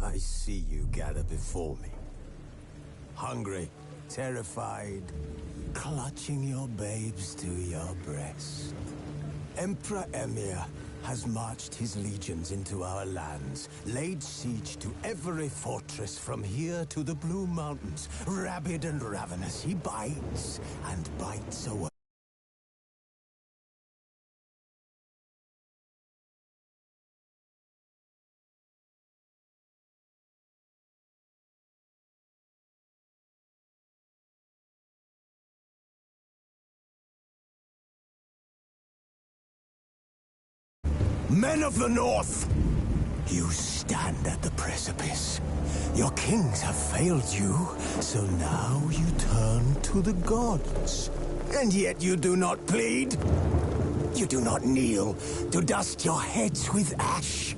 I see you gather before me. Hungry, terrified, clutching your babes to your breast. Emperor Emir has marched his legions into our lands, laid siege to every fortress from here to the Blue Mountains. Rabid and ravenous, he bites and bites away. Men of the North! You stand at the precipice. Your kings have failed you, so now you turn to the gods. And yet you do not plead. You do not kneel to dust your heads with ash.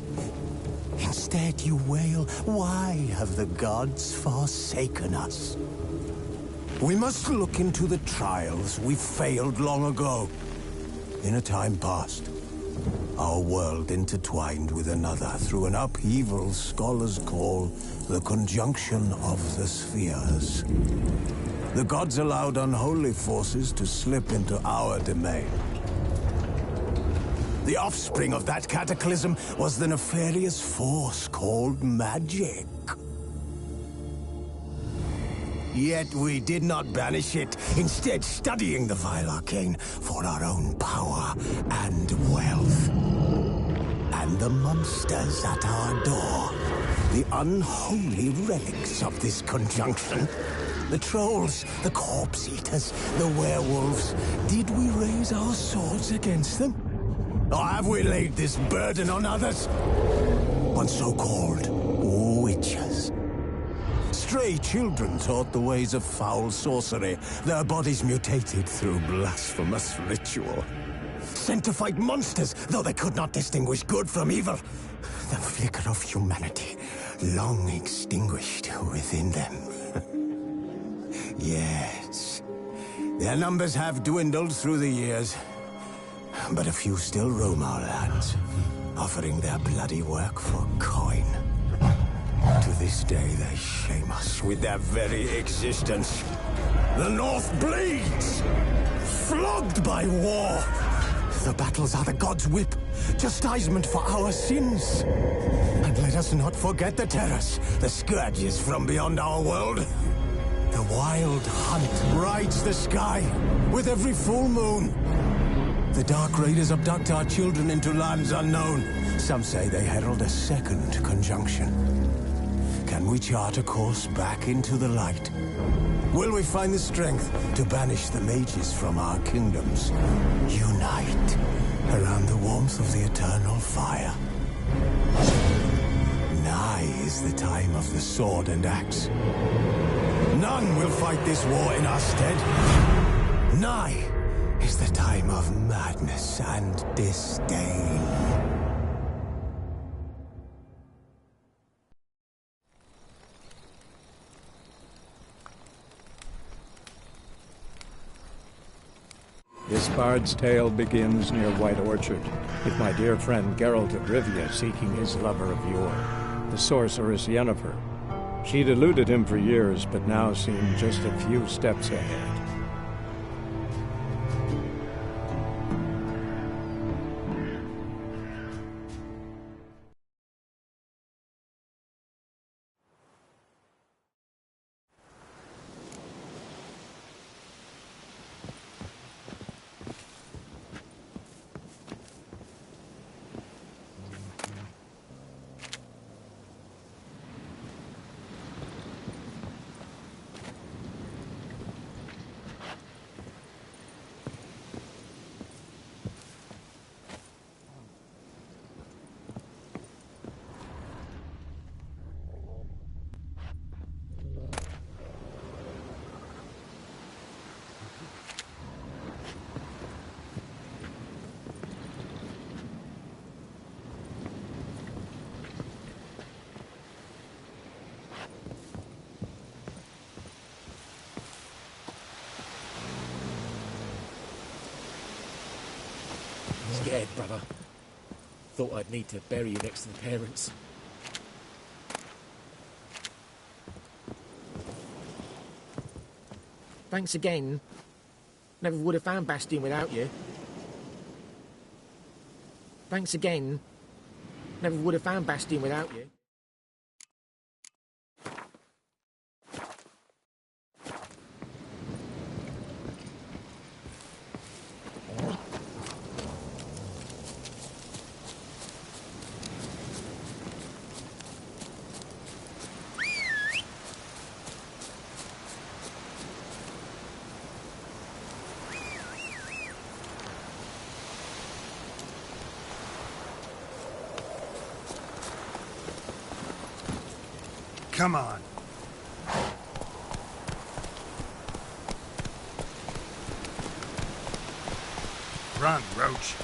Instead you wail, why have the gods forsaken us? We must look into the trials we failed long ago. In a time past, our world intertwined with another through an upheaval scholars call the conjunction of the spheres. The gods allowed unholy forces to slip into our domain. The offspring of that cataclysm was the nefarious force called magic. Yet we did not banish it, instead studying the vile arcane for our own power and wealth. And the monsters at our door, the unholy relics of this conjunction. The trolls, the corpse-eaters, the werewolves. Did we raise our swords against them? Or have we laid this burden on others? On so-called witches. Stray children taught the ways of foul sorcery, their bodies mutated through blasphemous ritual. Sent to fight monsters, though they could not distinguish good from evil. The flicker of humanity, long extinguished within them. Yes, their numbers have dwindled through the years, but a few still roam our lands, offering their bloody work for coin. To this day, they shame us with their very existence. The North bleeds, flogged by war. The battles are the gods' whip, chastisement for our sins. And let us not forget the terrors, the scourges from beyond our world. The wild hunt rides the sky with every full moon. The Dark Raiders abduct our children into lands unknown. Some say they herald a second conjunction. Can we chart a course back into the light? Will we find the strength to banish the mages from our kingdoms? Unite around the warmth of the eternal fire. Nigh is the time of the sword and axe. None will fight this war in our stead. Nigh is the time of madness and disdain. This bard's tale begins near White Orchard, with my dear friend Geralt of Rivia seeking his lover of yore, the sorceress Yennefer. She'd eluded him for years, but now seemed just a few steps ahead. Scared, brother. Thought I'd need to bury you next to the parents. Thanks again. Never would have found Bastion without you. Thanks again. Never would have found Bastion without you. Come on. Run, Roach.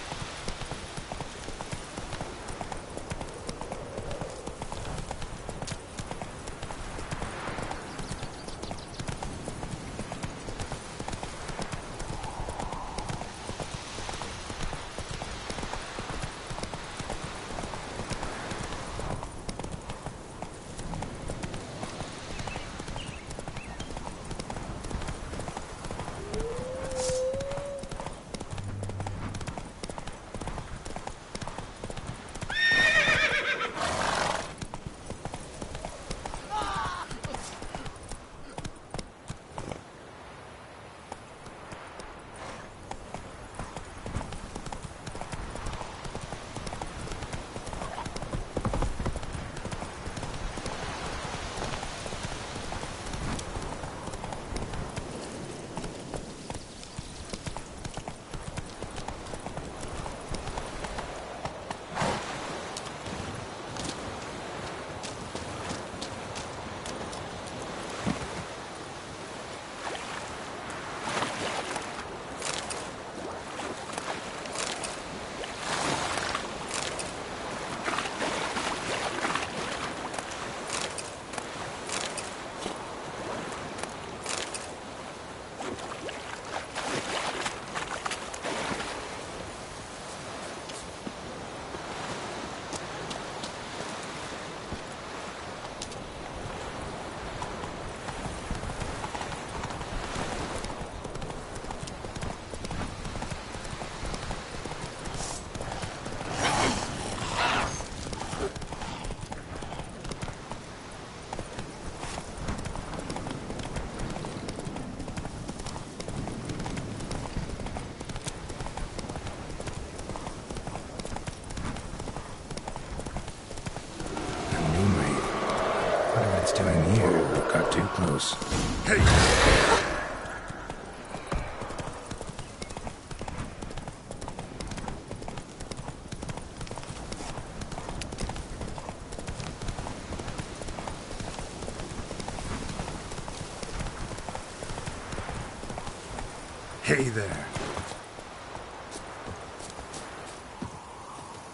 Doing here got too close. Hey! Hey there.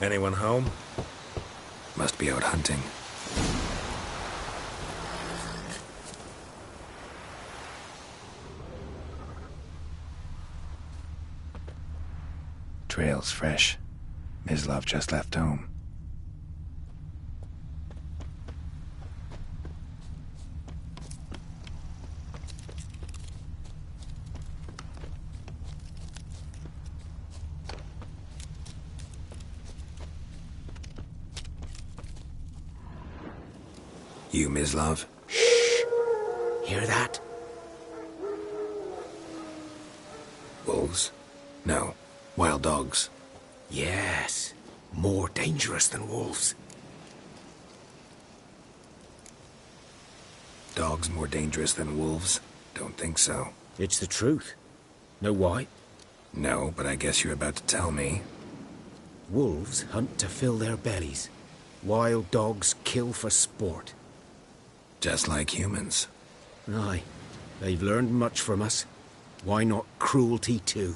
Anyone home? Must be out hunting. Trail's fresh. Mislav just left home. You, Mislav? Shh! Hear that? Wolves? No. Wild dogs. Yes. More dangerous than wolves. Dogs more dangerous than wolves? Don't think so. It's the truth. Know why? No, but I guess you're about to tell me. Wolves hunt to fill their bellies. Wild dogs kill for sport. Just like humans. Aye. They've learned much from us. Why not cruelty too?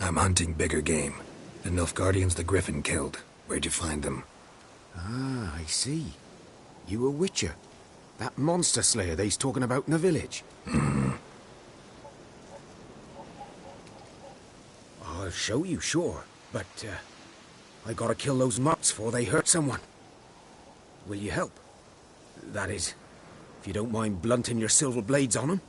I'm hunting bigger game. The Nilfgaardians the Griffin killed. Where'd you find them? Ah, I see. You a witcher. That monster slayer they's talking about in the village. I'll show you, sure. But, I gotta kill those mutts before they hurt someone. Will you help? That is, If you don't mind blunting your silver blades on them.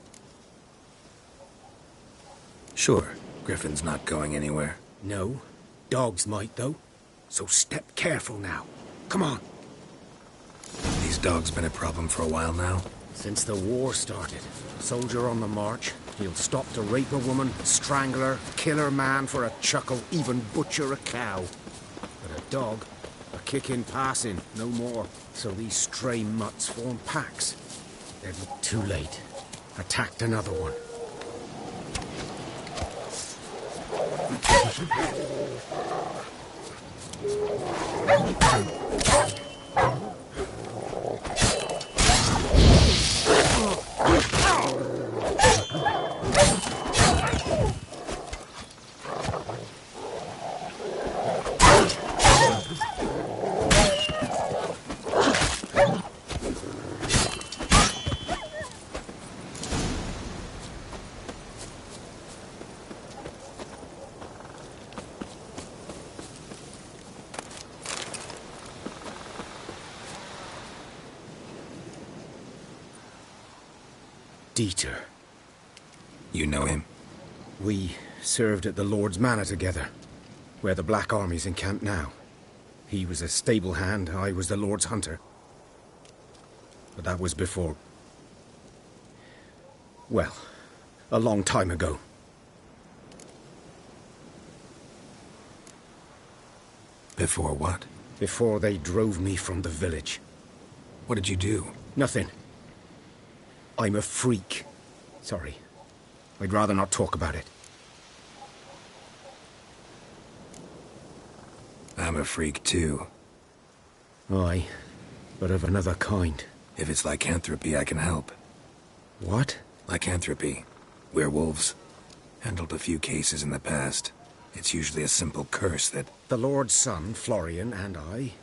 Sure, Griffin's not going anywhere. No, dogs might though. So step careful now. Come on. These dogs been a problem for a while now. Since the war started, soldier on the march, he'll stop to rape a woman, strangle her, kill her man for a chuckle, even butcher a cow. But a dog, a kick in passing, no more. So these stray mutts form packs. They're too late. Attacked another one. Dieter. You know him? We served at the Lord's Manor together, where the Black Army's encamped now. He was a stable hand, I was the Lord's hunter. But that was before... well, a long time ago. Before what? Before they drove me from the village. What did you do? Nothing. I'm a freak. Sorry. I'd rather not talk about it. I'm a freak too. Aye, but of another kind. If it's lycanthropy, I can help. What? Lycanthropy. Werewolves. Handled a few cases in the past. It's usually a simple curse that... The Lord's son, Florian, and I...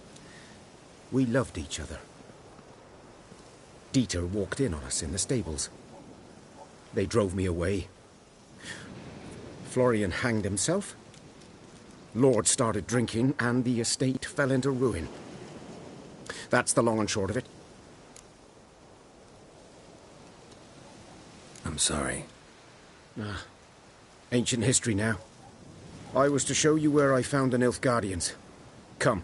we loved each other. Dieter walked in on us in the stables. They drove me away. Florian hanged himself. Lord started drinking, and the estate fell into ruin. That's the long and short of it. I'm sorry. Ancient history now. I was to show you where I found the Nilfgaardians. Come.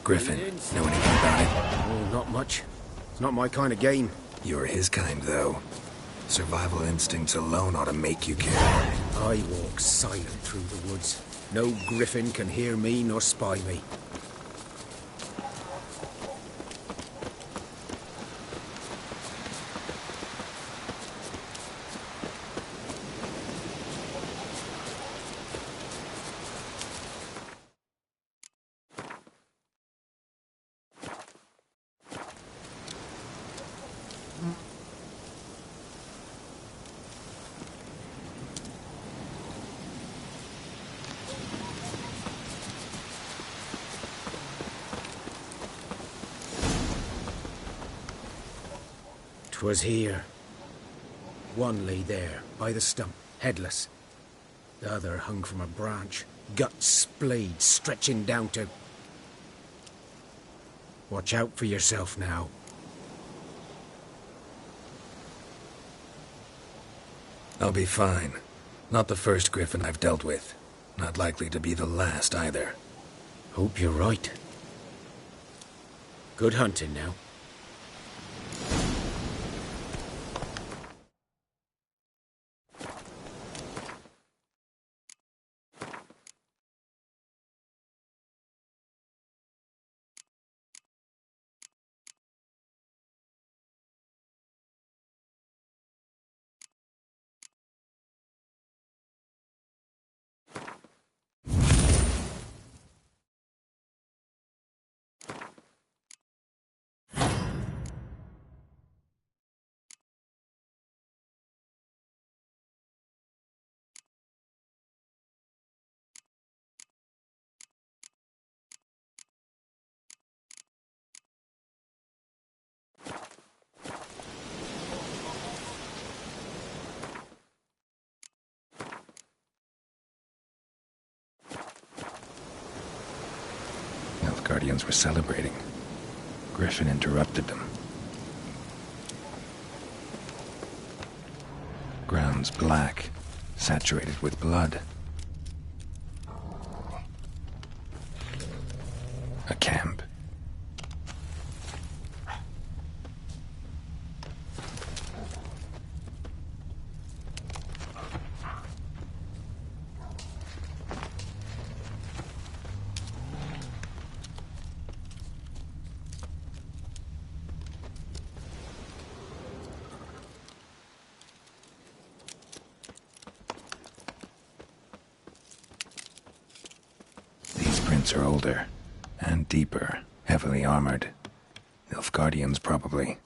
Griffin, know anything about it? Oh, not much. It's not my kind of game. You're his kind, though. Survival instincts alone ought to make you care. I walk silent through the woods. No griffin can hear me nor spy me. Was here. One lay there, by the stump, headless. The other hung from a branch, gut splayed, stretching down to... Watch out for yourself now. I'll be fine. Not the first griffin I've dealt with. Not likely to be the last, either. Hope you're right. Good hunting now. Guardians were celebrating. Griffin interrupted them. Ground's black, saturated with blood. A camp. These prints are older and deeper, heavily armored. Nilfgaardians, probably.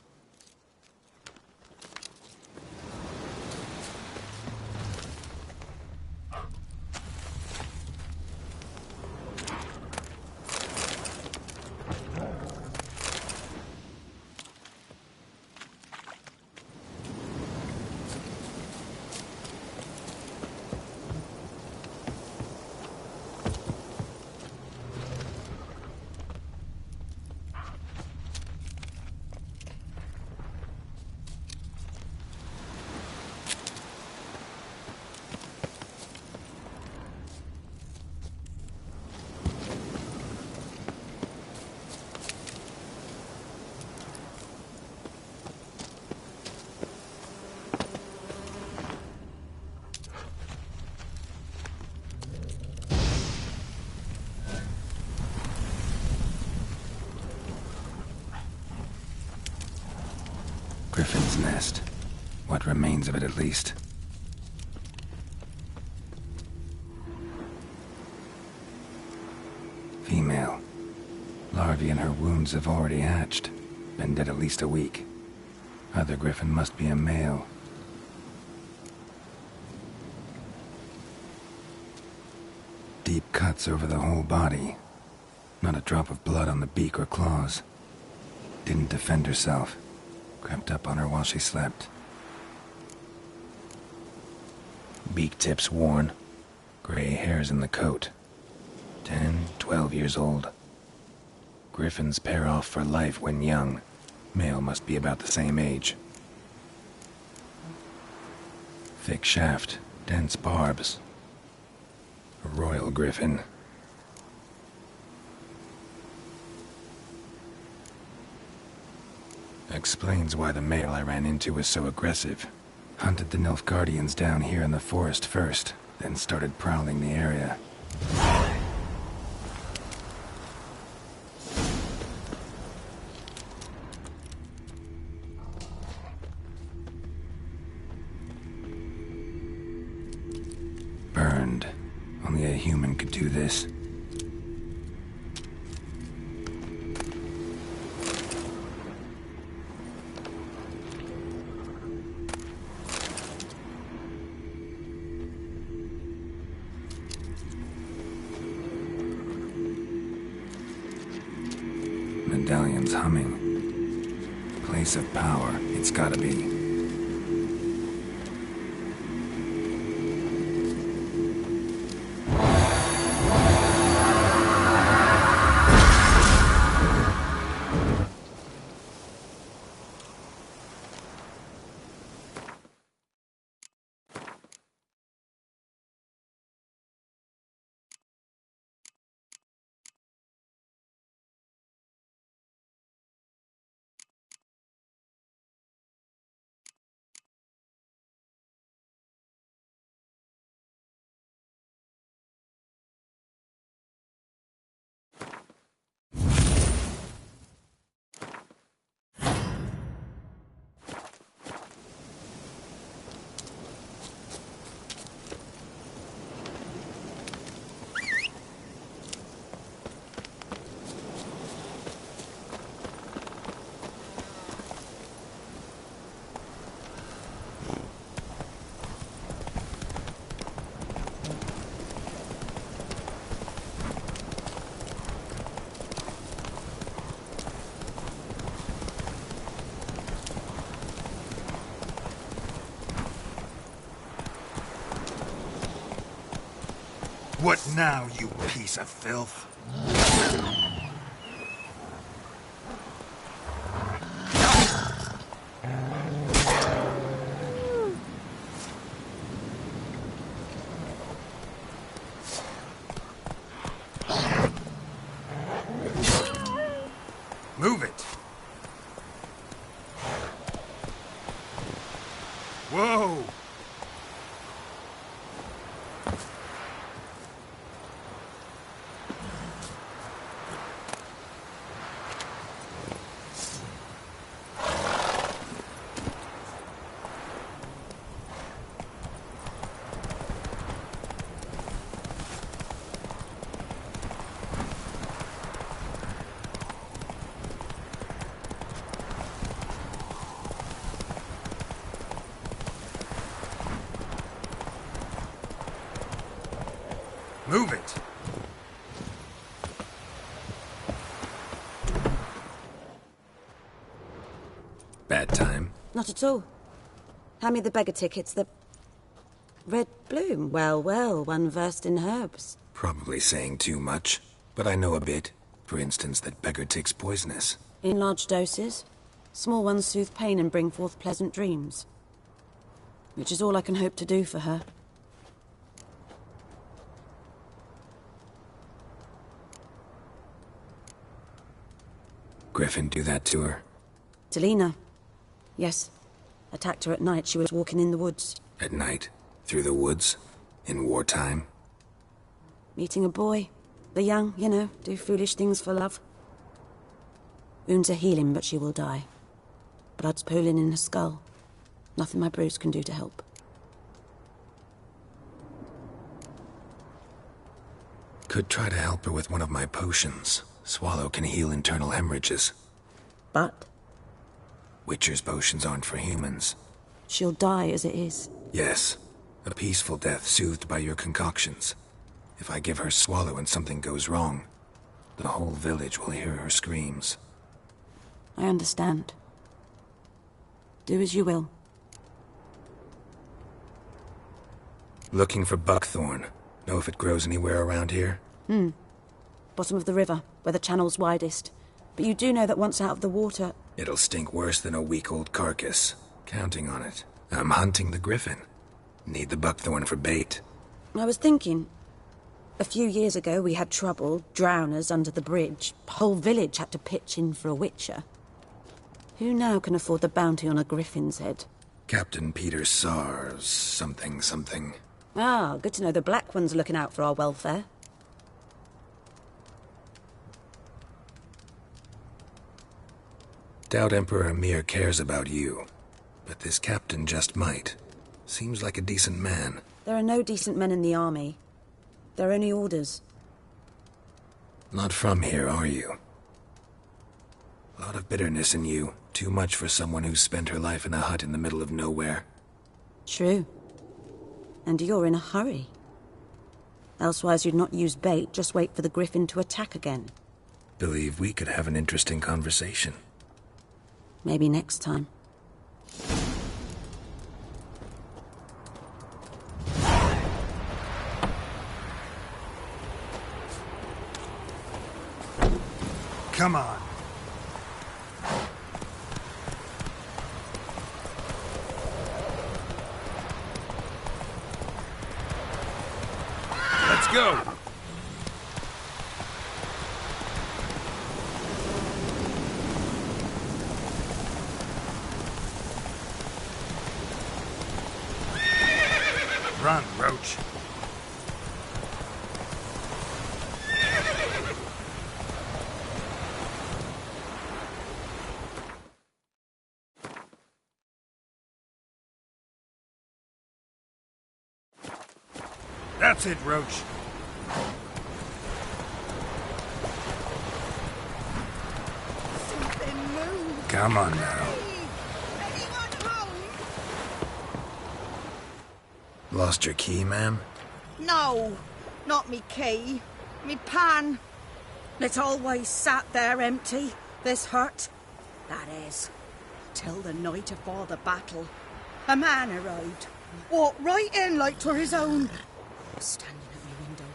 Griffin's nest. What remains of it, at least. Female. Larvae in her wounds have already hatched. Been dead at least a week. Other griffin must be a male. Deep cuts over the whole body. Not a drop of blood on the beak or claws. Didn't defend herself. Crept up on her while she slept. Beak tips worn. Gray hairs in the coat. 10, 12 years old. Griffins pair off for life when young. Male must be about the same age. Thick shaft, dense barbs. A royal griffin. Explains why the male I ran into was so aggressive. Hunted the Nilfgaardians down here in the forest first, then started prowling the area. Burned. Only a human could do this. Medallion's humming. Place of power, it's gotta be. What now, you piece of filth? Move it. Whoa! Move it. Bad time? Not at all. Hand me the beggar tickets, the... Red bloom. Well, well, one versed in herbs. Probably saying too much, but I know a bit. For instance, that beggar tick's poisonous. In large doses. Small ones soothe pain and bring forth pleasant dreams. Which is all I can hope to do for her. Griffin do that to her? To Lena. Yes. Attacked her at night. She was walking in the woods. At night? Through the woods? In wartime? Meeting a boy. The young, you know, do foolish things for love. Wounds are healing, but she will die. Blood's pooling in her skull. Nothing my brews can do to help. Could try to help her with one of my potions. Swallow can heal internal hemorrhages. But Witcher's potions aren't for humans. she'll die as it is. Yes. A peaceful death soothed by your concoctions. If I give her Swallow and something goes wrong, the whole village will hear her screams. I understand. Do as you will. Looking for buckthorn. Know if it grows anywhere around here? Bottom of the river, where the channel's widest. But you do know that once out of the water... It'll stink worse than a week-old carcass. Counting on it. I'm hunting the griffin. Need the buckthorn for bait. I was thinking... A few years ago we had trouble, drowners under the bridge. Whole village had to pitch in for a witcher. Who now can afford the bounty on a griffin's head? Captain Peter Sars, something. Ah, good to know the Black One's looking out for our welfare. Doubt Emperor Emir cares about you. But this captain just might. Seems like a decent man. There are no decent men in the army. They're only orders. Not from here, are you? A lot of bitterness in you. Too much for someone who's spent her life in a hut in the middle of nowhere. True. And you're in a hurry. Elsewise you'd not use bait, just wait for the griffin to attack again. Believe we could have an interesting conversation. Maybe next time. Come on. Let's go. Run, Roach. That's it, Roach. Something moved. Come on now. Anyone home? Lost your key, ma'am? No, not me key. Me pan. It's always sat there empty, this hut. That is, till the night afore the battle. A man arrived, walked right in like 'twere his own. Standing at my window,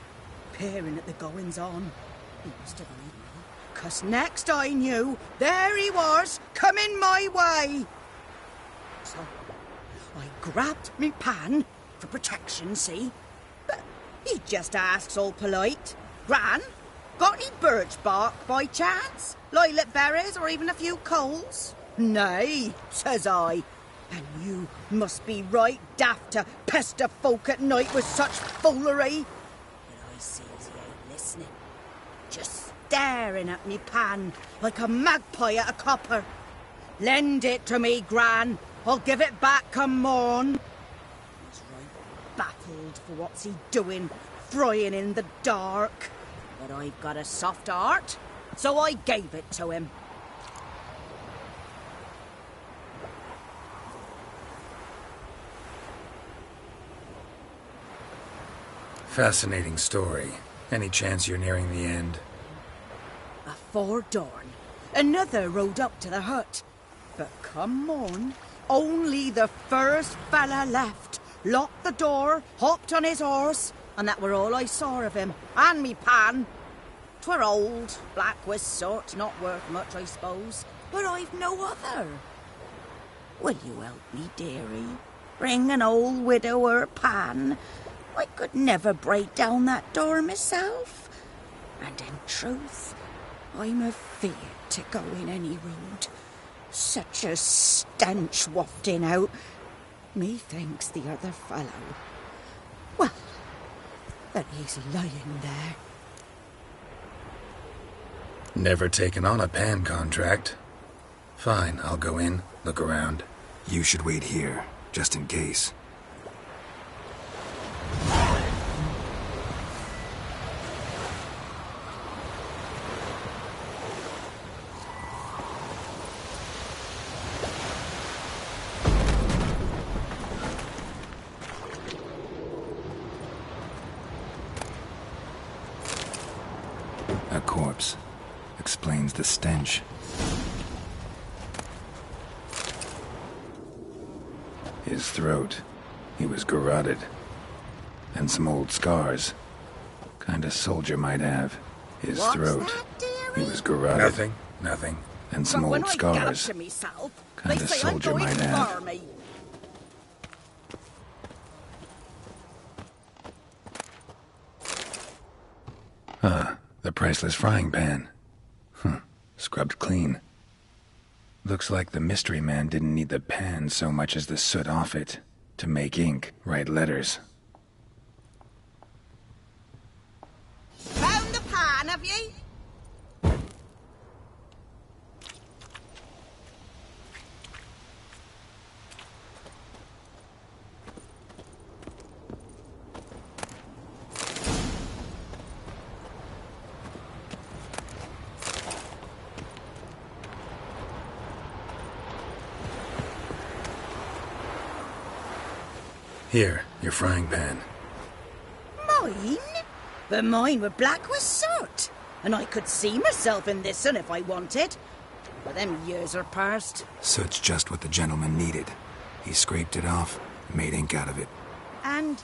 peering at the goings-on. He must have read me, 'cause next I knew, there he was, coming my way. So, I grabbed me pan, for protection, see? But he just asks all polite, Gran, Got any birch bark by chance? Lilac berries or even a few coals? Nay, says I. And you must be right daft to pester folk at night with such foolery. But I sees he ain't listening. Just staring at me pan like a magpie at a copper. Lend it to me, Gran. I'll give it back come morn. He's right baffled for what's he doing, frying in the dark. But I've got a soft heart, so I gave it to him. Fascinating story. Any chance you're nearing the end? Afore dawn, another rode up to the hut. But come morn, only the first fella left. Locked the door, hopped on his horse, and that were all I saw of him, and me pan. 'Twere old, black with soot, not worth much, I suppose, but I've no other. Will you help me, dearie? Bring an old widower pan. I could never break down that door myself. And in truth, I'm afeard to go in any road. Such a stench wafting out. Methinks the other fellow. Well, that he's lying there. Never taken on a pan contract. Fine, I'll go in, look around. You should wait here, just in case. A corpse. Explains the stench. His throat. He was garroted. And some old scars. Kinda soldier might have. His What's throat. that, dearie? He was garroted. Nothing. And some But old when I scars. gallop to myself, Kinda they say soldier I'm going might to have. the army. The priceless frying pan. Scrubbed clean. Looks like the mystery man didn't need the pan so much as the soot off it to make ink, write letters. Found the pan, have ye? Here, your frying pan. Mine? But mine were black with soot. And I could see myself in this one if I wanted. But them years are past. Soot's just what the gentleman needed. He scraped it off, made ink out of it. And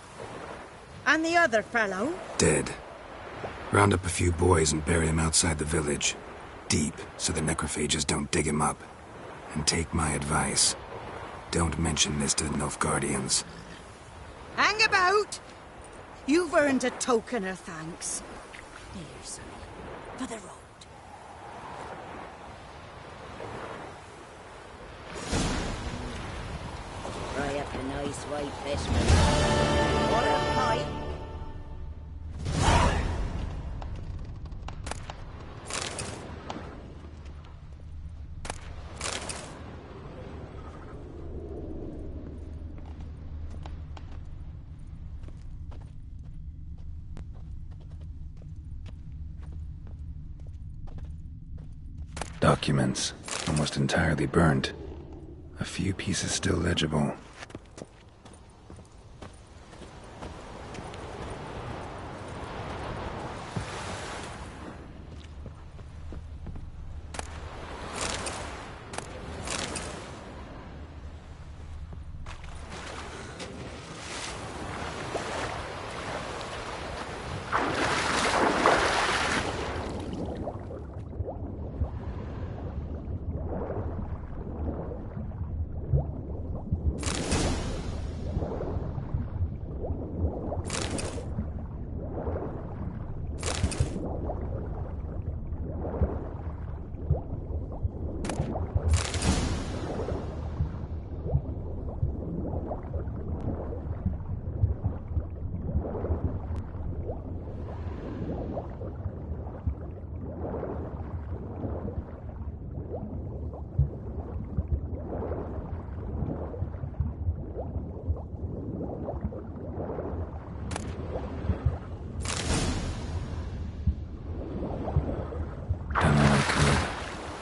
the other fellow? Dead. Round up a few boys and bury him outside the village. Deep, so the necrophages don't dig him up. And take my advice. Don't mention this to the Nilfgaardians. Hang about! You've earned a token of thanks. Here, sonny, for the road. Fry up a nice white fish for me. What a pie! Documents, almost entirely burnt. A few pieces still legible.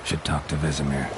Should talk to Vesemir.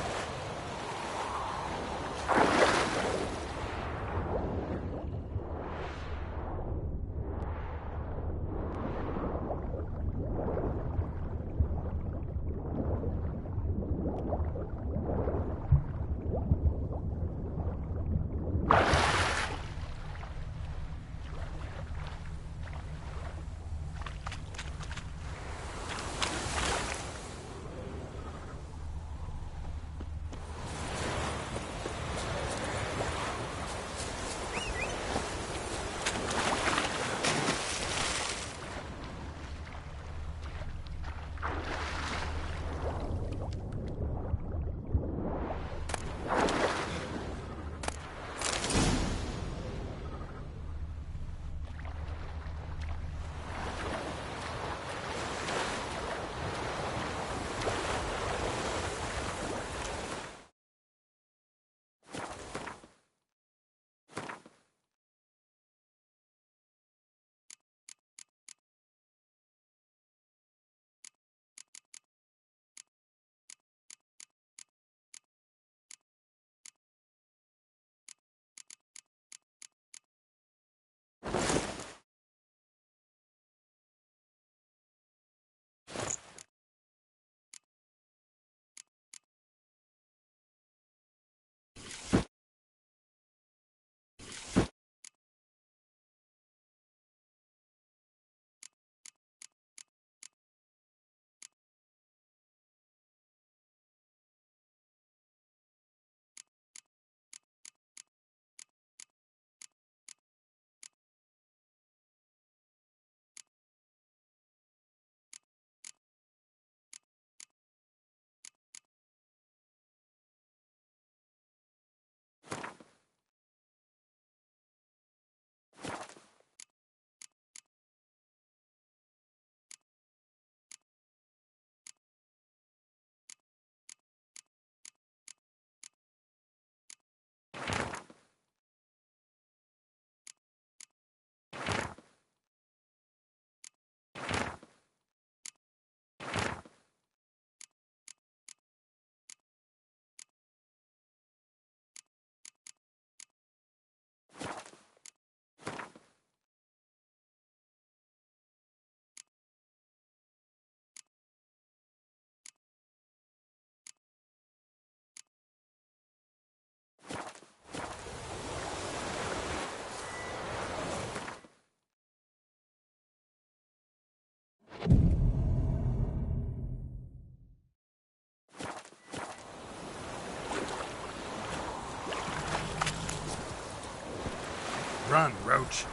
Run, Roach.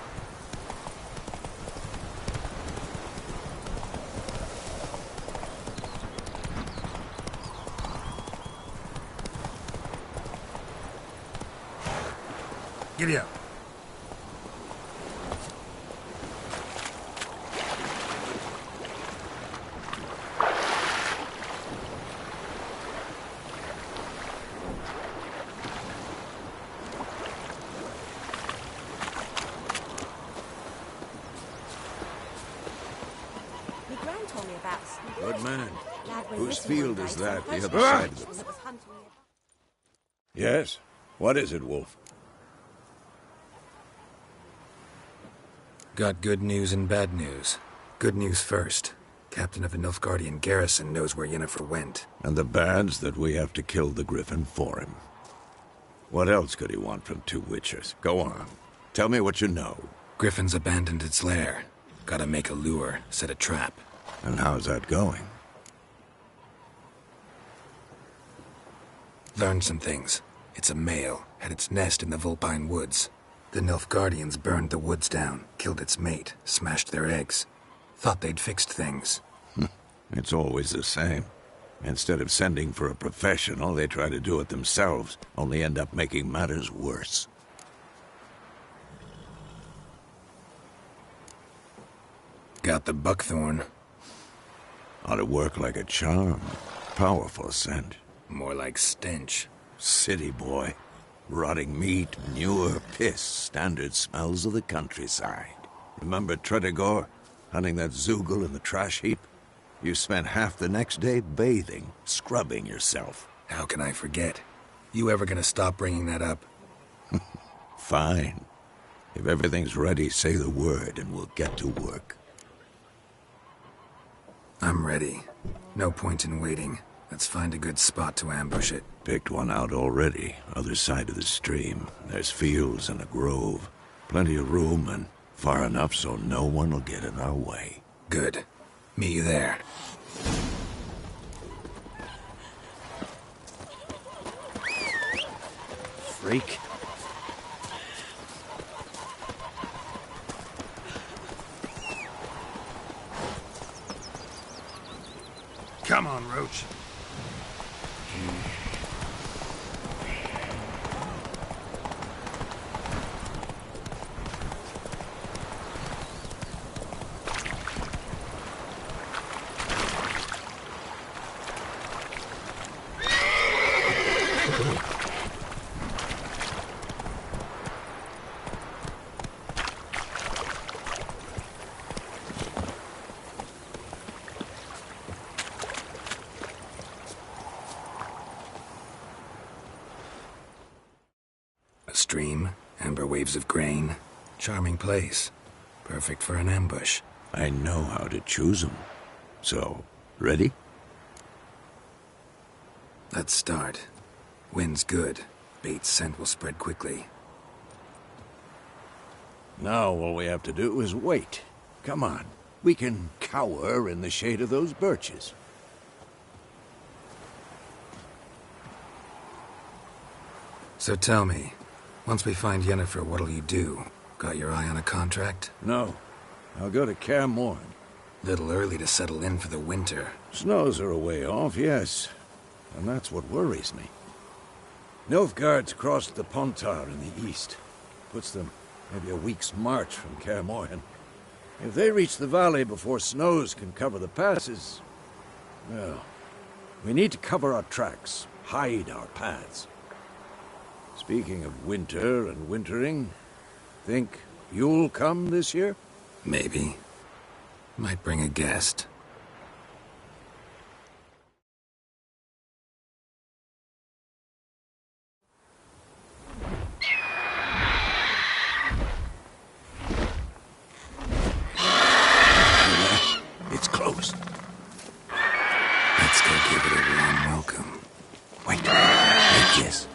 Giddy up. Good man. Whose field is that, the other side of it? Yes? What is it, Wolf? Got good news and bad news. Good news first. Captain of the Nilfgaardian garrison knows where Yennefer went. And the bad's that we have to kill the Griffin for him. What else could he want from two witchers? Go on. Tell me what you know. Griffin's abandoned its lair. Gotta make a lure, set a trap. And how's that going? Learned some things. It's a male, had its nest in the Vulpine Woods. The Nilfgaardians burned the woods down, killed its mate, smashed their eggs. Thought they'd fixed things. It's always the same. Instead of sending for a professional, they try to do it themselves, only end up making matters worse. Got the buckthorn. Ought to work like a charm. Powerful scent. More like stench. City boy. Rotting meat, manure, piss. Standard smells of the countryside. Remember Tretogor? Hunting that Zoogle in the trash heap? You spent half the next day bathing, scrubbing yourself. How can I forget? You ever gonna stop bringing that up? Fine. If everything's ready, say the word and we'll get to work. I'm ready. No point in waiting. Let's find a good spot to ambush it. Picked one out already, other side of the stream. There's fields and a grove. Plenty of room and far enough so no one will get in our way. Good. Meet you there. Freak. Come on, Roach. A stream, amber waves of grain. Charming place. Perfect for an ambush. I know how to choose them. So, ready? Let's start. Wind's good. Bait's scent will spread quickly. Now all we have to do is wait. Come on. We can cower in the shade of those birches. So tell me, once we find Yennefer, what'll you do? Got your eye on a contract? No. I'll go to Kaer Morhen. Little early to settle in for the winter. Snows are a way off, yes. And that's what worries me. Nilfgaard's crossed the Pontar in the east. Puts them maybe a week's march from Kaer Morhen. If they reach the valley before snows can cover the passes, well, we need to cover our tracks, hide our paths. Speaking of winter and wintering, think you'll come this year? Maybe. Might bring a guest. It's close. Let's go give it a warm welcome. Wait, like this.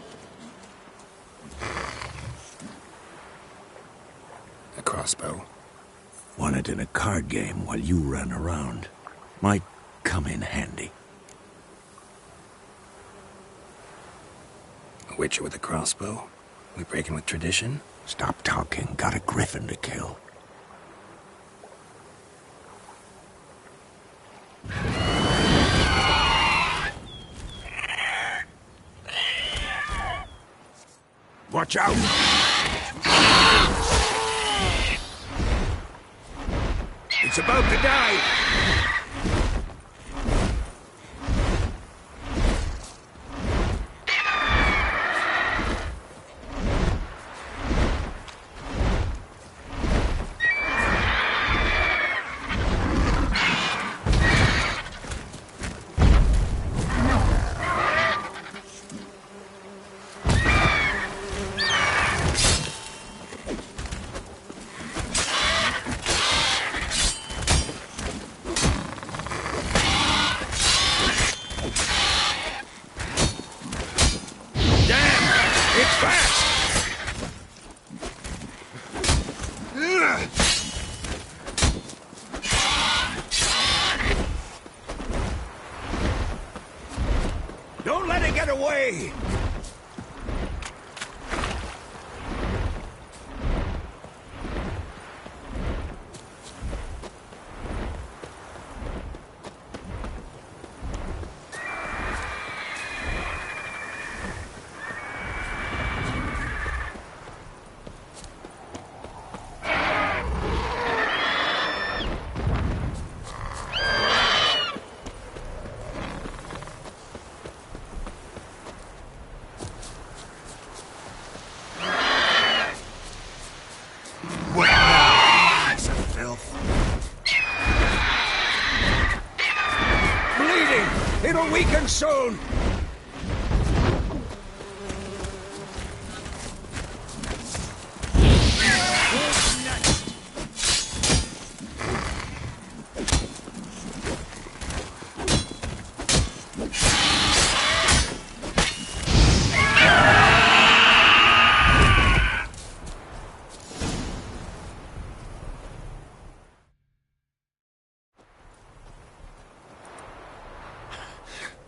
A crossbow. Won it in a card game while you ran around. Might come in handy. A witcher with a crossbow? We breaking with tradition? Stop talking. Got a griffin to kill. Watch out! It's about to die! Don't let it get away! It'll weaken soon!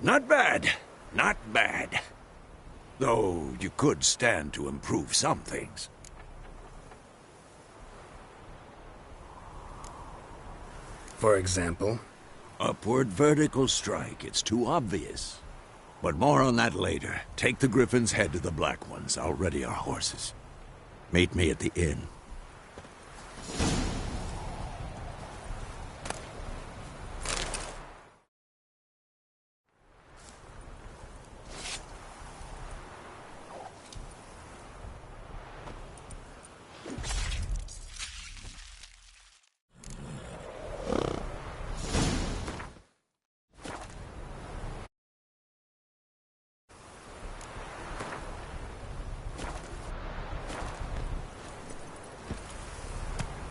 Not bad. Not bad. Though you could stand to improve some things. For example? Upward vertical strike. It's too obvious. But more on that later. Take the Griffin's head to the Black Ones. I'll ready our horses. Meet me at the inn.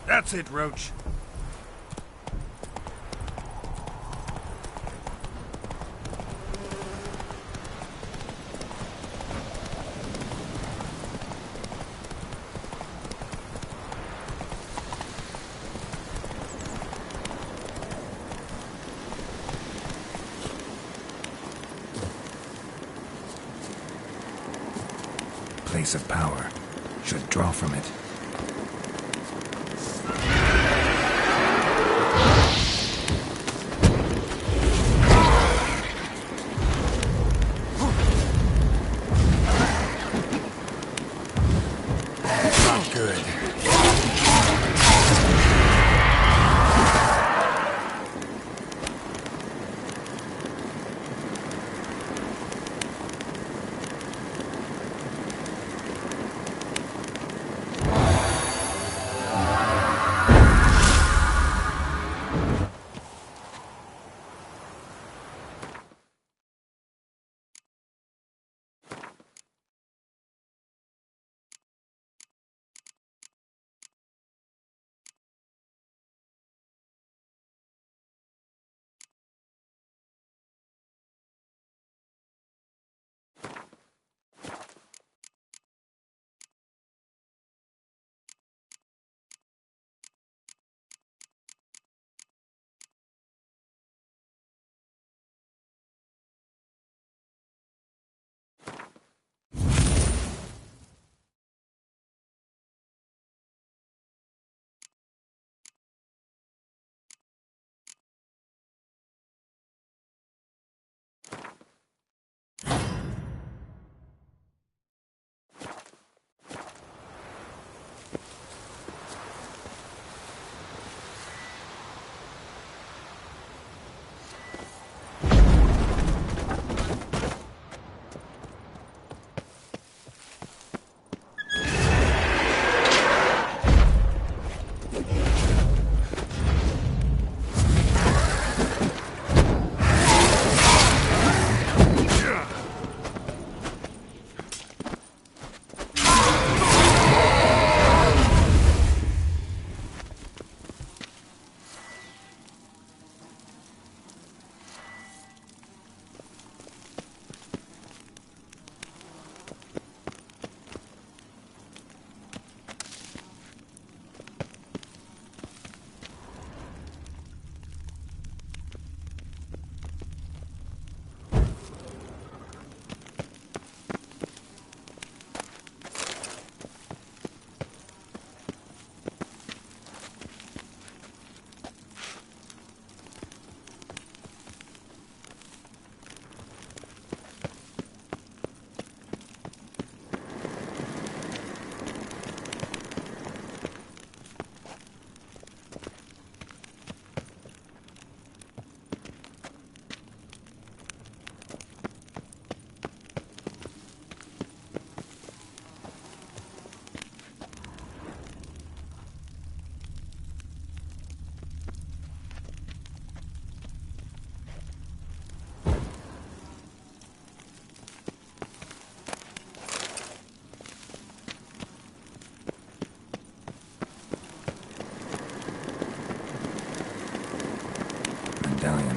That's it, Roach. Place of power. Should draw from it. Not good.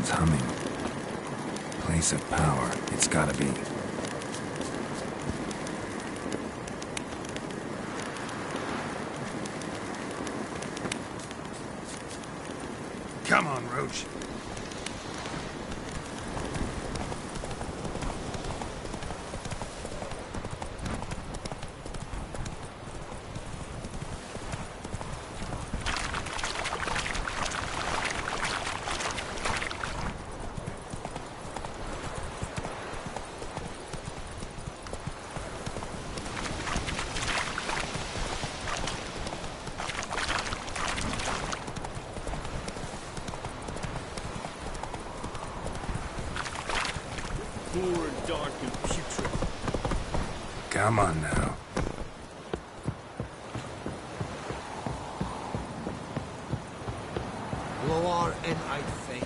Someone's humming. Place of power. It's gotta be. Come on, Roach. Poor, dark, and putrid. Come on now. Lower and I think.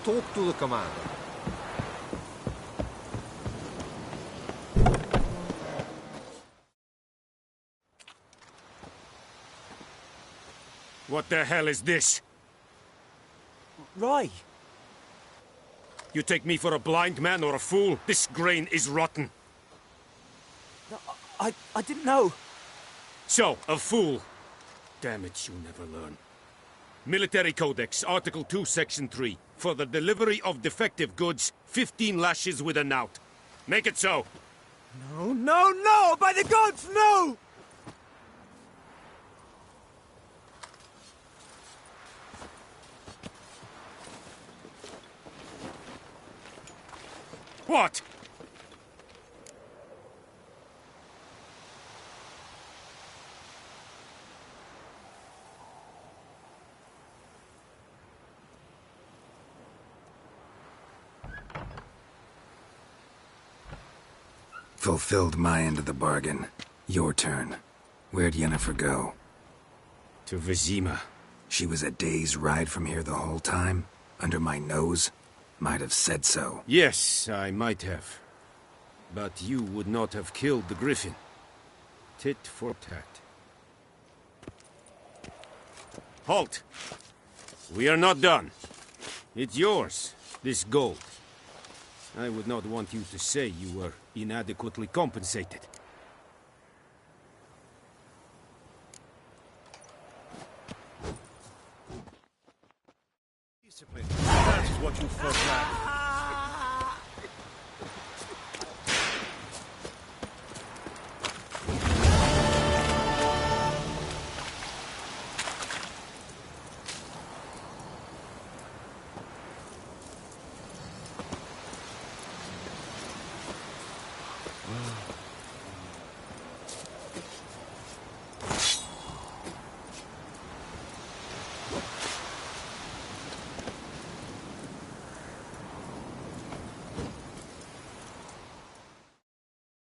Talk to the commander. What the hell is this? Right. You take me for a blind man or a fool? This grain is rotten. No, I didn't know. So, a fool. Damn it, you never learn. Military Codex, Article 2, Section 3. For the delivery of defective goods, 15 lashes with a knout. Make it so. No, no, no! By the gods, no! What? Fulfilled my end of the bargain. Your turn. Where'd Yennefer go? To Vizima. She was a day's ride from here the whole time? Under my nose? Might have said so. Yes, I might have. But you would not have killed the griffin. Tit for tat. Halt! We are not done. It's yours, this gold. I would not want you to say you were inadequately compensated. Discipline. That is what you first lack.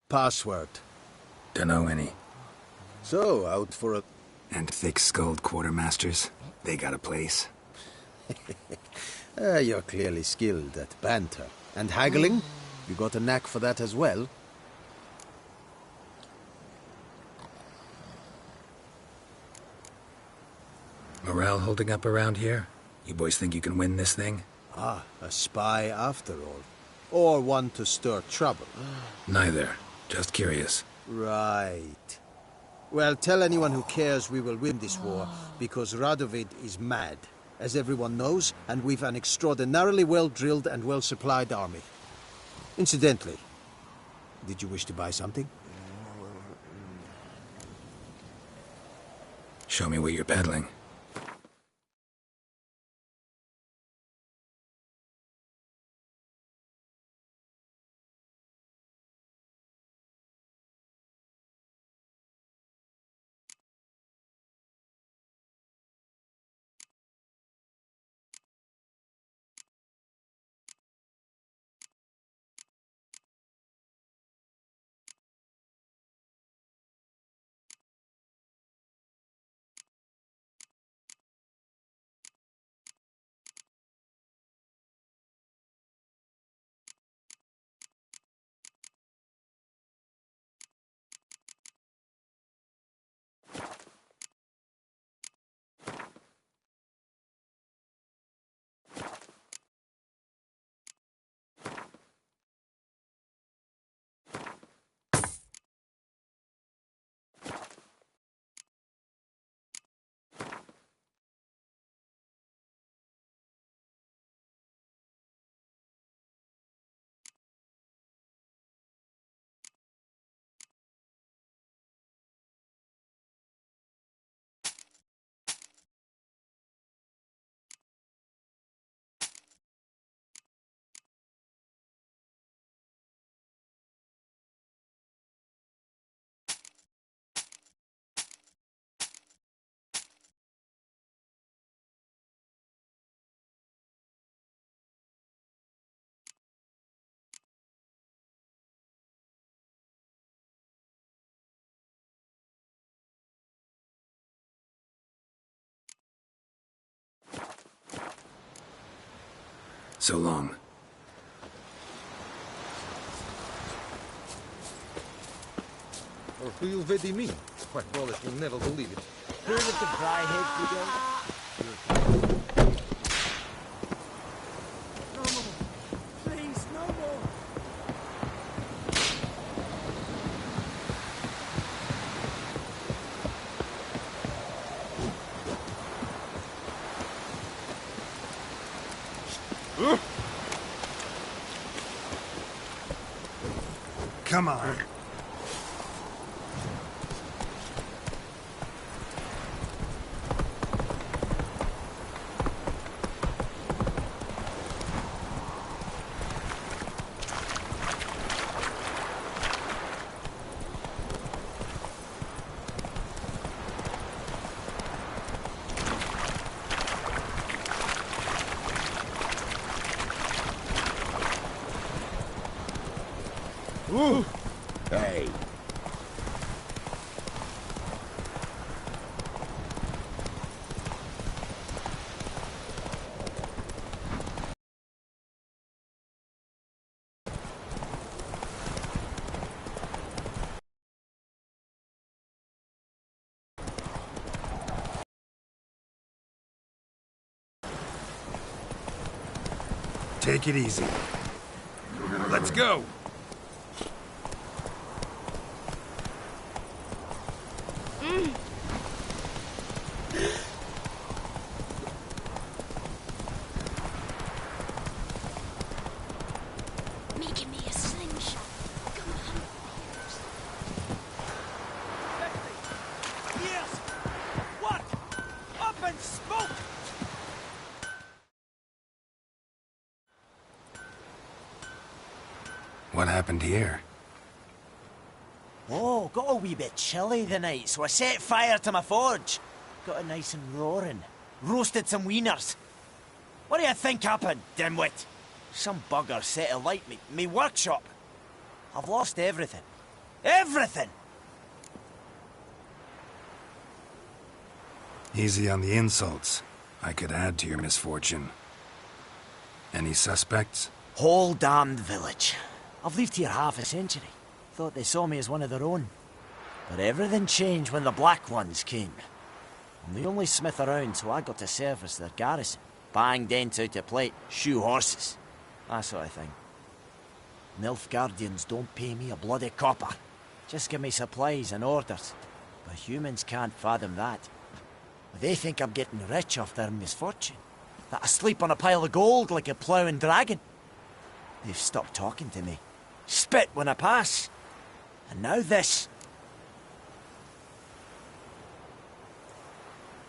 Password. Dunno any. So, out for a... And thick-skulled quartermasters? They got a place? You're clearly skilled at banter. And haggling? You got a knack for that as well? Morale holding up around here? You boys think you can win this thing? Ah, a spy after all. Or one to stir trouble. Neither. Just curious. Right. Well, tell anyone who cares we will win this war, because Radovid is mad, as everyone knows, and we've an extraordinarily well-drilled and well-supplied army. Incidentally, did you wish to buy something? Show me what you're peddling. so long. Or who you'll vedi me? Why, Wallace will never believe it. Who with the dry head today? No more. Please, no more. Come on. Ooh. Hey. Take it easy. Let's go. Making me a slingshot. Come on. Yes! What? Up in smoke! What happened here? Oh, got a wee bit chilly the night, so I set fire to my forge. Got it nice and roaring. Roasted some wieners. What do you think happened, dimwit? Some bugger set alight me workshop. I've lost everything. Everything! Easy on the insults. I could add to your misfortune. Any suspects? Whole damned village. I've lived here half a century. Thought they saw me as one of their own. But everything changed when the Black Ones came. I'm the only smith around, so I got to service their garrison. Bang dents out of plate, shoe horses. That sort of thing. Nilfgaardians don't pay me a bloody copper. Just give me supplies and orders. But humans can't fathom that. They think I'm getting rich off their misfortune. That I sleep on a pile of gold like a ploughing dragon. They've stopped talking to me. Spit when I pass. And now this.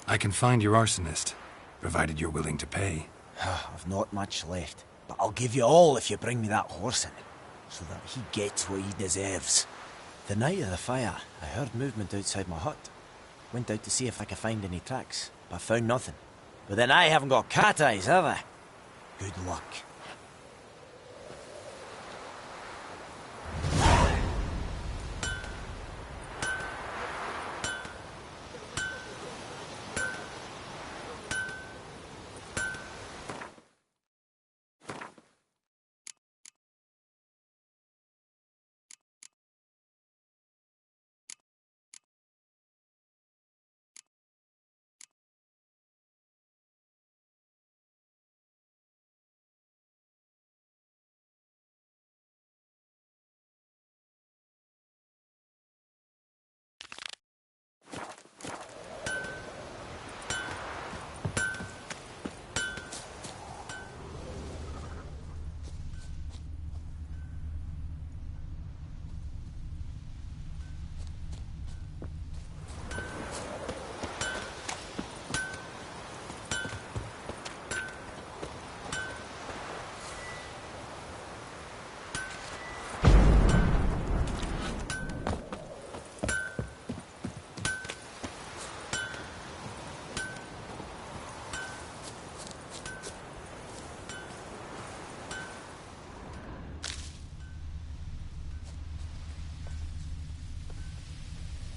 I can find your arsonist, provided you're willing to pay. I've not much left, but I'll give you all if you bring me that horse in, so that he gets what he deserves. The night of the fire, I heard movement outside my hut. Went out to see if I could find any tracks, but found nothing. But then I haven't got cat eyes, have I? Good luck.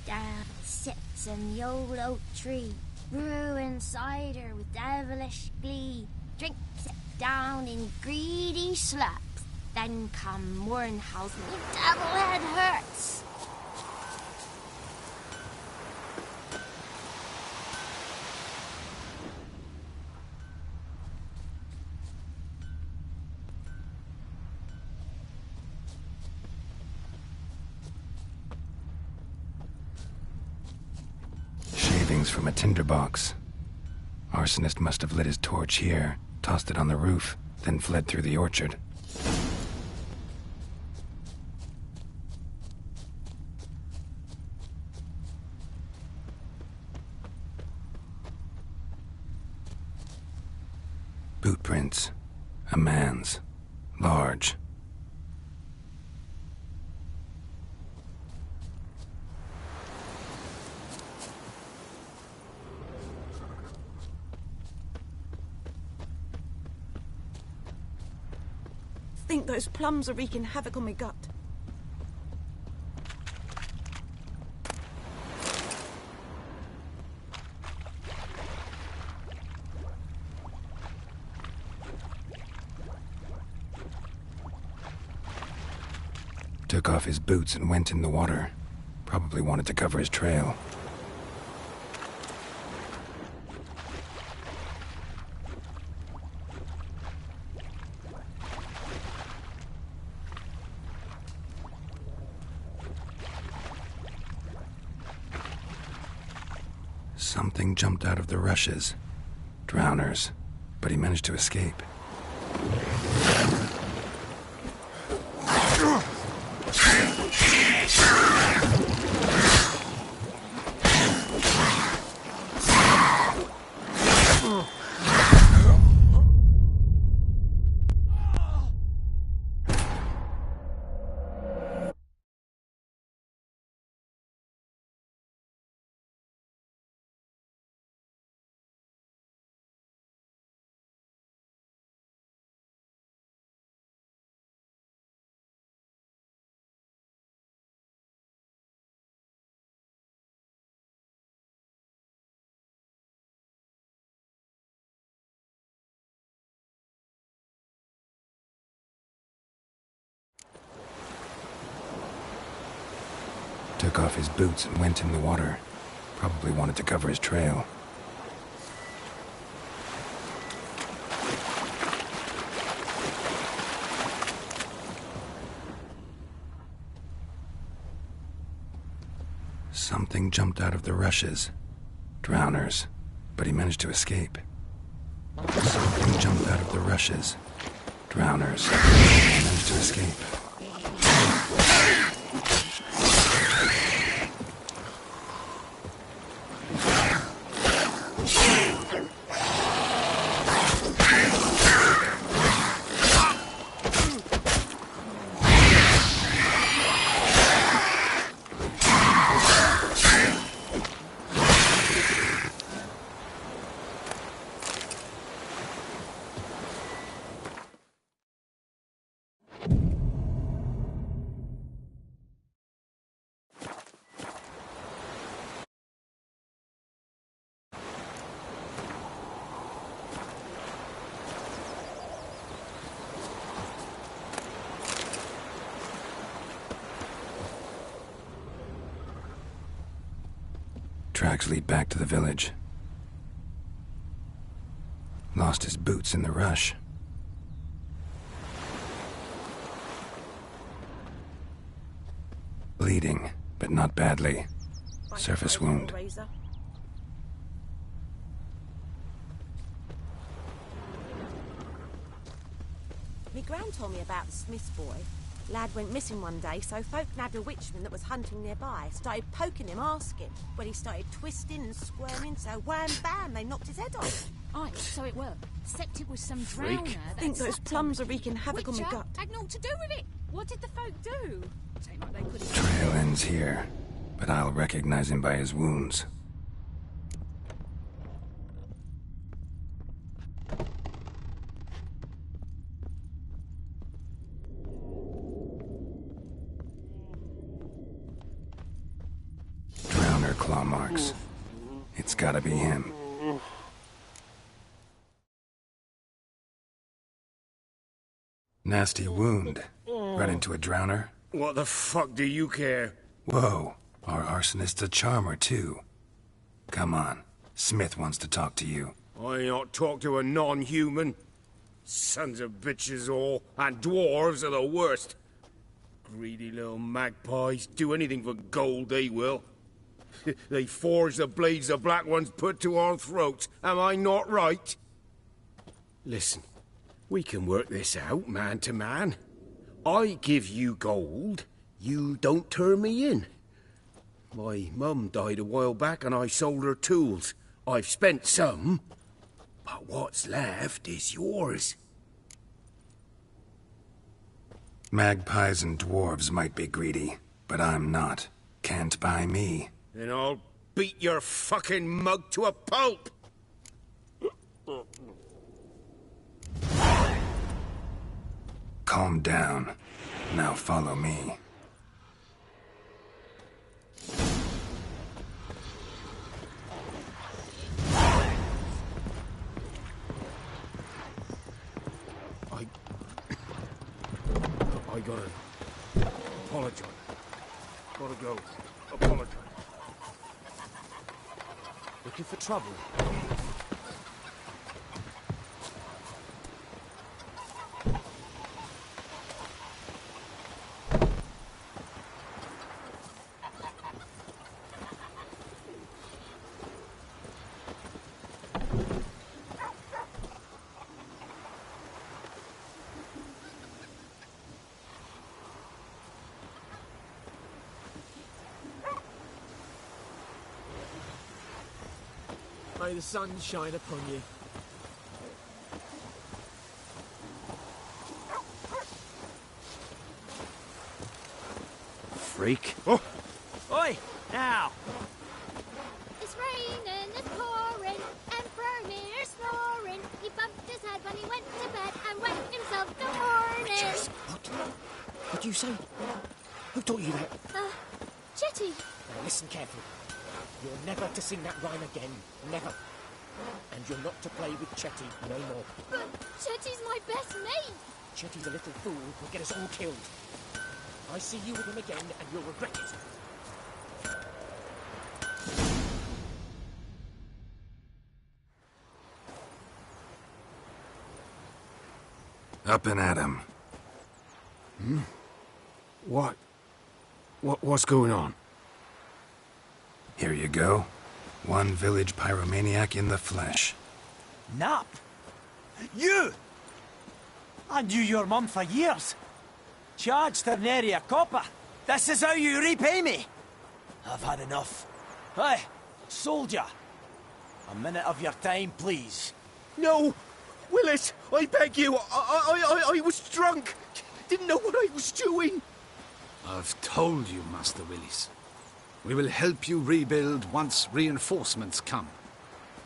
Dad sits in the old oak tree, brewing cider with devilish glee. Drinks it down in greedy slurps. Then come Mournhouse, me double head hurts. Shavings from a tinderbox. Arsonist must have lit his torch here, tossed it on the roof, then fled through the orchard. Boot prints. A man's. Large. Think those plums are wreaking havoc on my gut. Took off his boots and went in the water. Probably wanted to cover his trail. Something jumped out of the rushes. Drowners. But he managed to escape. Took off his boots and went in the water. Probably wanted to cover his trail. Something jumped out of the rushes. Drowners. But he managed to escape. Something jumped out of the rushes. Drowners. But he managed to escape. Tracks lead back to the village. Lost his boots in the rush. Bleeding, but not badly. Surface wound. Me gran told me about the Smith's boy. Lad went missing one day, so folk nabbed a witchman that was hunting nearby. Started poking him, asking. Well, he started twisting and squirming, so wham bam, they knocked his head off. Aye, so it were. Except it was some drowner that I think those plums are wreaking havoc on my gut. Had naught to do with it. What did the folk do? Seemed like they could have... Trail ends here, but I'll recognize him by his wounds. Claw marks. It's gotta be him. Nasty wound. Run into a drowner? What the fuck do you care? Whoa, our arsonist's a charmer, too. Come on, Smith wants to talk to you. I not talk to a non-human. Sons of bitches all, and dwarves are the worst. Greedy little magpies, do anything for gold, they will. They forge the blades the Black Ones put to our throats, am I not right? Listen, we can work this out, man to man. I give you gold, you don't turn me in. My mum died a while back and I sold her tools. I've spent some, but what's left is yours. Magpies and dwarves might be greedy, but I'm not. Can't buy me. Then I'll beat your fucking mug to a pulp! Calm down. Now follow me. I gotta apologize. Gotta go. Apologize. Looking for trouble? May the sun shine upon you. Freak. Oh! Oi! Now! It's raining, it's pouring, Emperor Mirror snoring. He bumped his head when he went to bed and wet himself till morning. What? What do you say? Who taught you that? Chetty. Now listen carefully. You're never to sing that rhyme again. Never. And you're not to play with Chetty no more. But Chetty's my best mate. Chetty's a little fool who'll get us all killed. I see you with him again and you'll regret it. Up and at him. What's going on? Here you go. One village pyromaniac in the flesh. Nap? You! I knew your mum for years. Charged her nary a copper. This is how you repay me. I've had enough. Hey, soldier. A minute of your time, please. No! Willis, I beg you, I was drunk. Didn't know what I was doing. I've told you, Master Willis. We will help you rebuild once reinforcements come.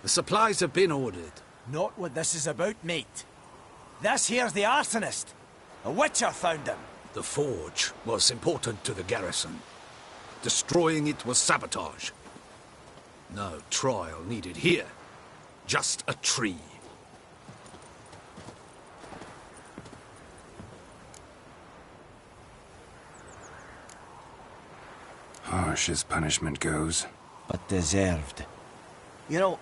The supplies have been ordered. Not what this is about, mate. This here's the arsonist. A witcher found him. The forge was important to the garrison. Destroying it was sabotage. No trial needed here. Just a tree. Harsh as punishment goes. But deserved. You know,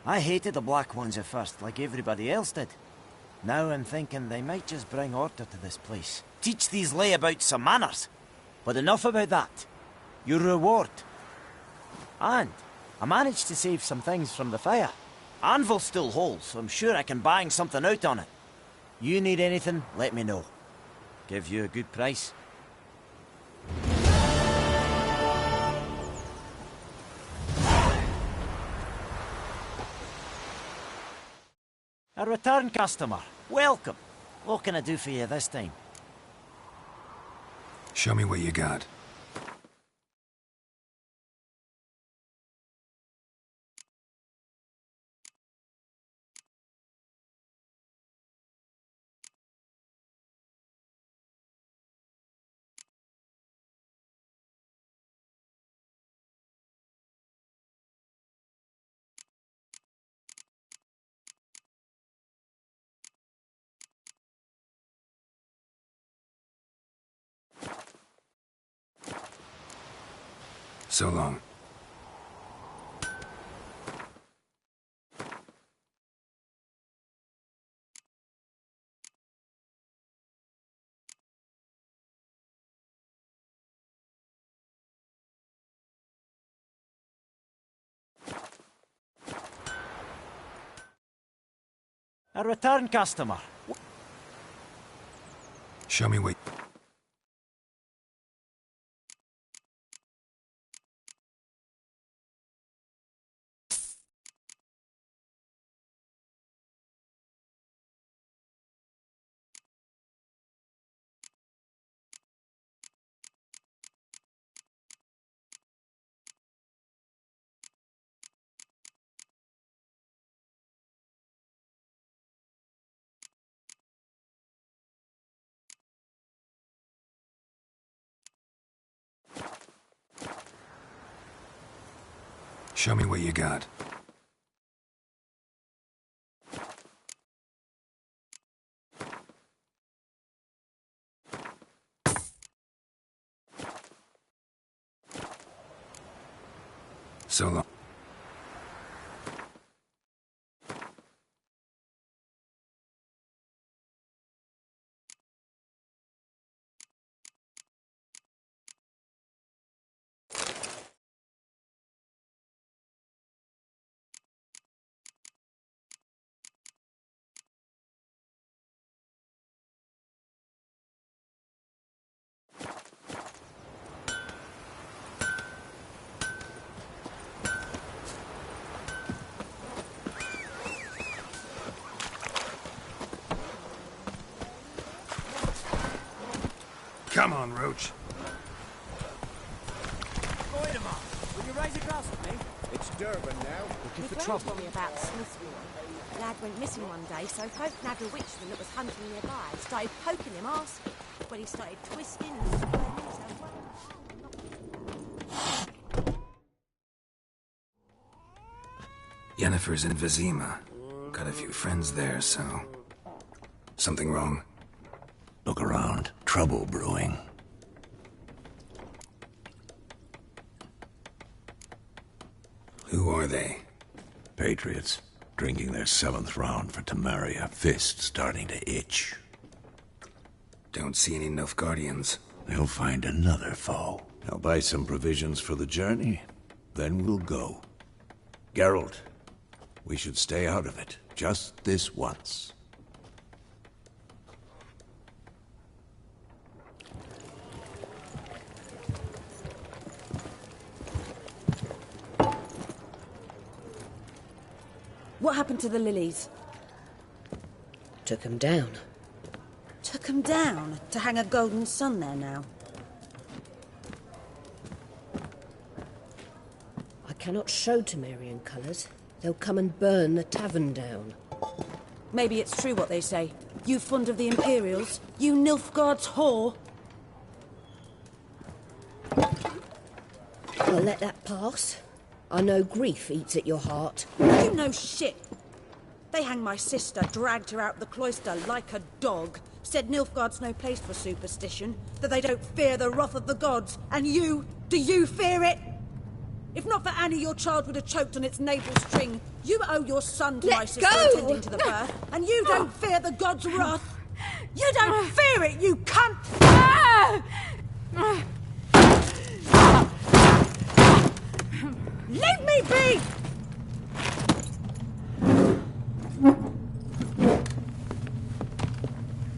I hated the Black Ones at first, like everybody else did. Now I'm thinking they might just bring order to this place. Teach these layabouts some manners. But enough about that. Your reward. And I managed to save some things from the fire. Anvil's still whole, so I'm sure I can bang something out on it. You need anything, let me know. Give you a good price. A return customer. Welcome. What can I do for you this time? Show me what you got. So long. A return customer. Show me what... Show me what you got. So long. Come on, Roach. Will you raise a glass with me? It's Durban now. Looking for trouble. Told me about Smithfield. Lad went missing one day, so folk nabbed a witchman that was hunting nearby. Started poking him, asking. When he started twisting and squirming himself. Yennefer's in Vizima. Got a few friends there, so... Something wrong? Look around. Trouble brewing. Who are they? Patriots. Drinking their 7th round for Tamaria. Fist starting to itch. Don't see any Nilfgaardians. They'll find another foe. I'll buy some provisions for the journey. Then we'll go. Geralt, we should stay out of it. Just this once. What happened to the lilies? Took 'em down. Took 'em down? To hang a golden sun there now? I cannot show Temerian colours. They'll come and burn the tavern down. Maybe it's true what they say. You fond of the Imperials? You Nilfgaard's whore? I'll let that pass. I know grief eats at your heart. You know shit. They hanged my sister, dragged her out the cloister like a dog. Said Nilfgaard's no place for superstition, that they don't fear the wrath of the gods. And you, do you fear it? If not for Annie, your child would have choked on its navel string. You owe your son to my sister attending to the birth, and you don't fear the gods' wrath. You don't fear it, you cunt! Leave me be!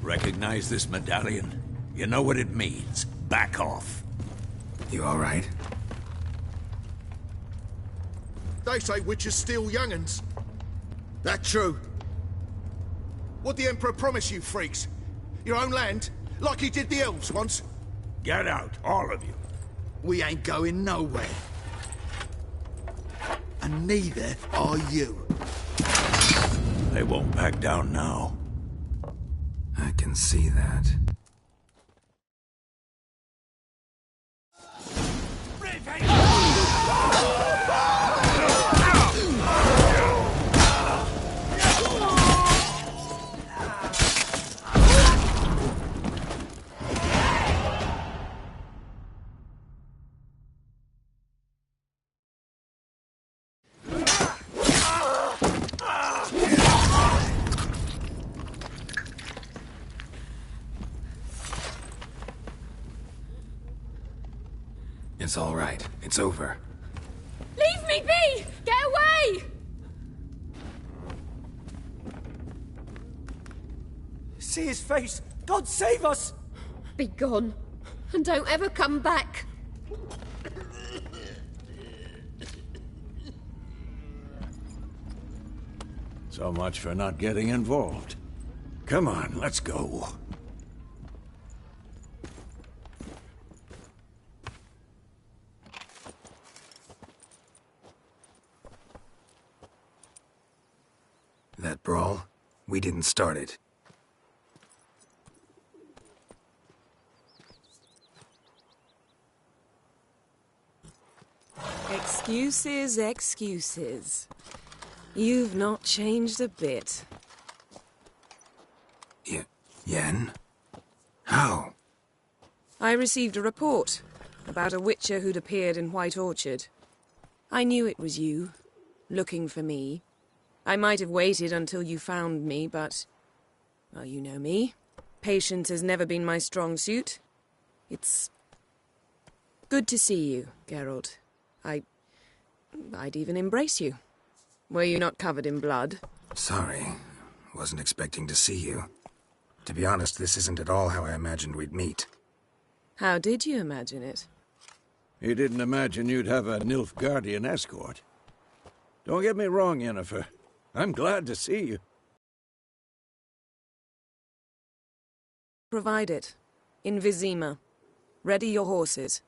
Recognize this medallion? You know what it means. Back off. You all right? They say witches steal young'uns. That true? What'd the Emperor promise you, freaks? Your own land? Like he did the elves once? Get out, all of you. We ain't going nowhere. And neither are you. They won't back down now. I can see that. It's all right. It's over. Leave me be! Get away! See his face! God save us! Be gone, and don't ever come back. So much for not getting involved. Come on, let's go. That brawl, we didn't start it. Excuses, excuses. You've not changed a bit. Yen? How? I received a report about a witcher who'd appeared in White Orchard. I knew it was you, looking for me. I might have waited until you found me, but... well, you know me. Patience has never been my strong suit. It's... good to see you, Geralt. I'd even embrace you. Were you not covered in blood? Sorry. Wasn't expecting to see you. To be honest, this isn't at all how I imagined we'd meet. How did you imagine it? You didn't imagine you'd have a Nilfgaardian escort. Don't get me wrong, Yennefer. I'm glad to see you. Provide it. In Vizima. Ready your horses.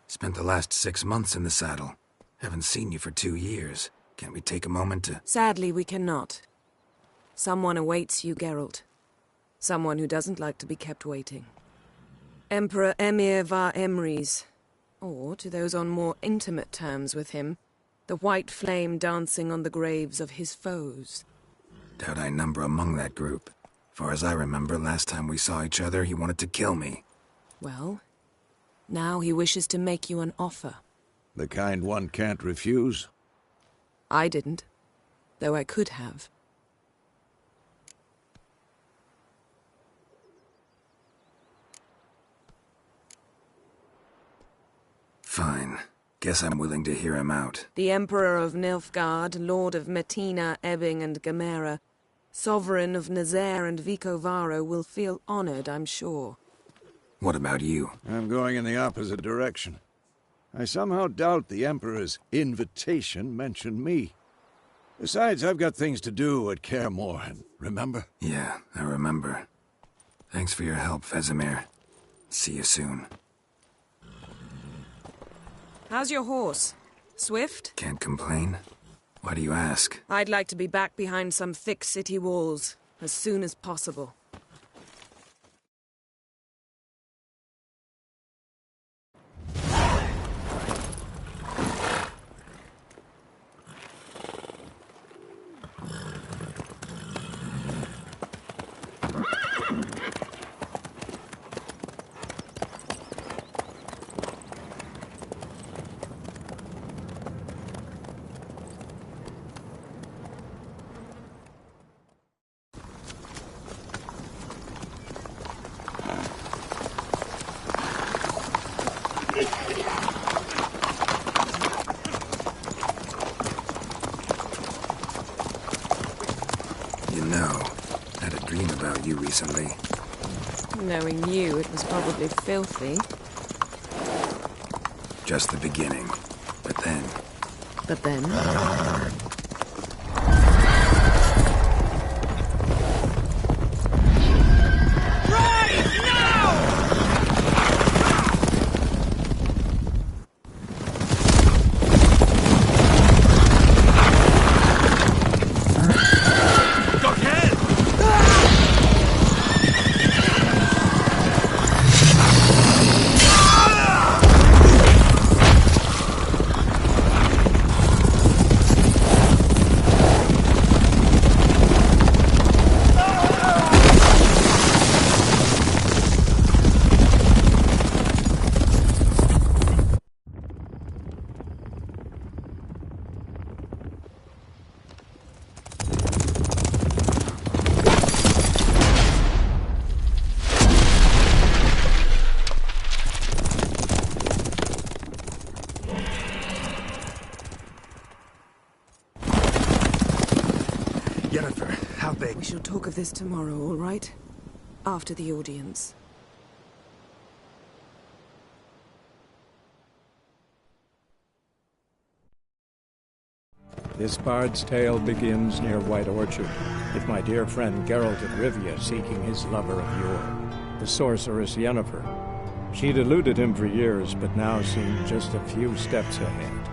Spent the last 6 months in the saddle. Haven't seen you for 2 years. Can't we take a moment to... Sadly, we cannot. Someone awaits you, Geralt. Someone who doesn't like to be kept waiting. Emperor Emir var Emrys. Or, to those on more intimate terms with him, the white flame dancing on the graves of his foes. Doubt I number among that group. Far as I remember, last time we saw each other, he wanted to kill me. Well, now he wishes to make you an offer. The kind one can't refuse? I didn't, though I could have. Fine. Guess I'm willing to hear him out. The Emperor of Nilfgaard, Lord of Metina, Ebbing and Gamera, Sovereign of Nazaire and Vicovaro will feel honored, I'm sure. What about you? I'm going in the opposite direction. I somehow doubt the Emperor's invitation mentioned me. Besides, I've got things to do at Kaer Morhen, remember? Yeah, I remember. Thanks for your help, Vesemir. See you soon. How's your horse? Swift? Can't complain. Why do you ask? I'd like to be back behind some thick city walls, as soon as possible. Recently. Knowing you, it was probably filthy. Just the beginning. But then... But then? Yennefer, how big? We shall talk of this tomorrow, all right? After the audience. This bard's tale begins near White Orchard, with my dear friend Geralt of Rivia seeking his lover of yore, the sorceress Yennefer. She'd eluded him for years, but now seemed just a few steps ahead.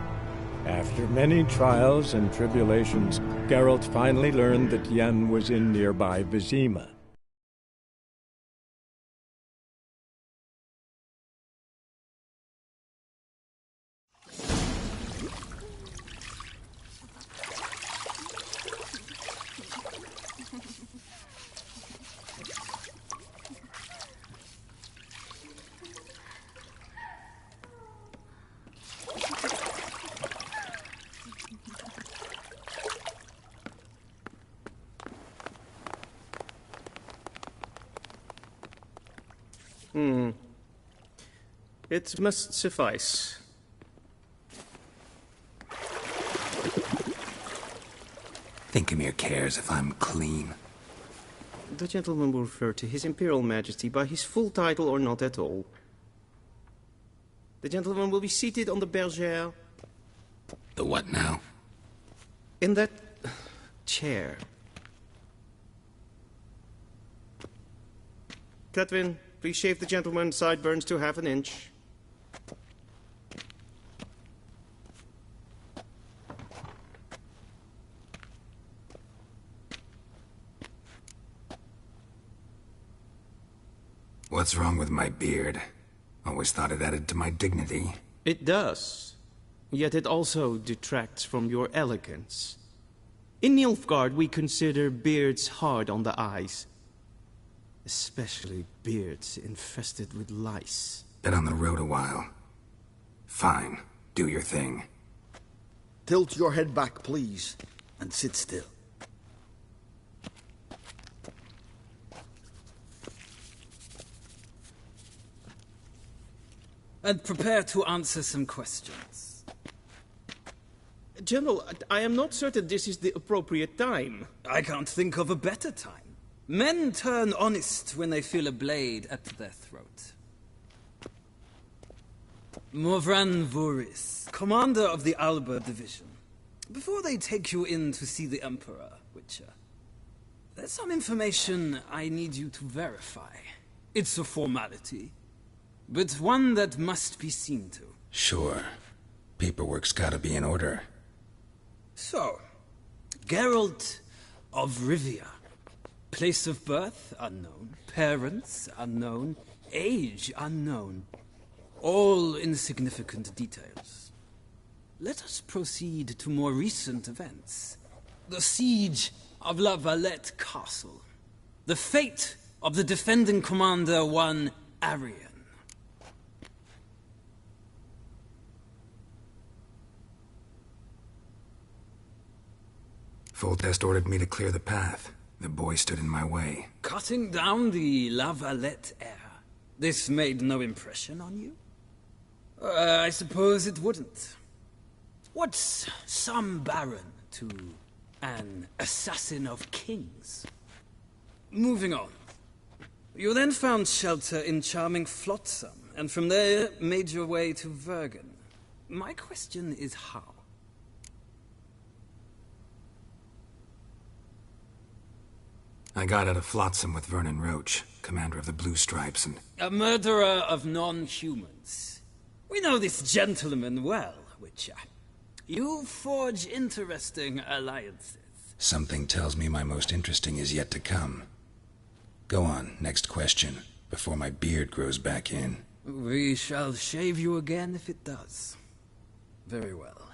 After many trials and tribulations, Geralt finally learned that Yen was in nearby Vizima. It must suffice. Thinkamere cares if I'm clean. The gentleman will refer to His Imperial Majesty by his full title or not at all. The gentleman will be seated on the bergère. The what now? In that chair. Cletwin, please shave the gentleman's sideburns to half an inch. What's wrong with my beard? Always thought it added to my dignity. It does. Yet it also detracts from your elegance. In Nilfgaard, we consider beards hard on the eyes. Especially beards infested with lice. Been on the road a while. Fine. Do your thing. Tilt your head back, please, and sit still. And prepare to answer some questions. General, I am not certain this is the appropriate time. I can't think of a better time. Men turn honest when they feel a blade at their throat. Morvran Voris, commander of the Alba Division. Before they take you in to see the Emperor, Witcher, there's some information I need you to verify. It's a formality, but one that must be seen to. Sure. Paperwork's gotta be in order. So, Geralt of Rivia. Place of birth, unknown. Parents, unknown. Age, unknown. All insignificant details. Let us proceed to more recent events. The siege of La Valette Castle. The fate of the defending commander, one Arian. Foltest ordered me to clear the path. The boy stood in my way. Cutting down the La Valette heir. This made no impression on you? I suppose it wouldn't. What's some baron to an assassin of kings? Moving on. You then found shelter in charming Flotsam, and from there made your way to Vergen. My question is how? I got out of Flotsam with Vernon Roach, commander of the Blue Stripes, and... A murderer of non-humans. We know this gentleman well, Witcher. You forge interesting alliances. Something tells me my most interesting is yet to come. Go on, next question, before my beard grows back in. We shall shave you again if it does. Very well.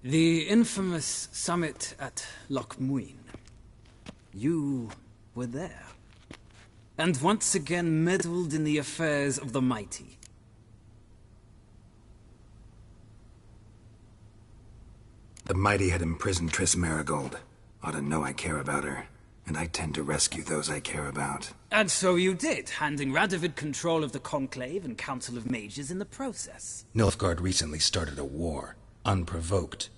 The infamous summit at Loch Muin. You were there. And once again meddled in the affairs of the mighty. The mighty had imprisoned Triss Marigold. Ought to know I care about her. And I tend to rescue those I care about. And so you did, handing Radovid control of the Conclave and Council of Mages in the process. Nilfgaard recently started a war. Unprovoked.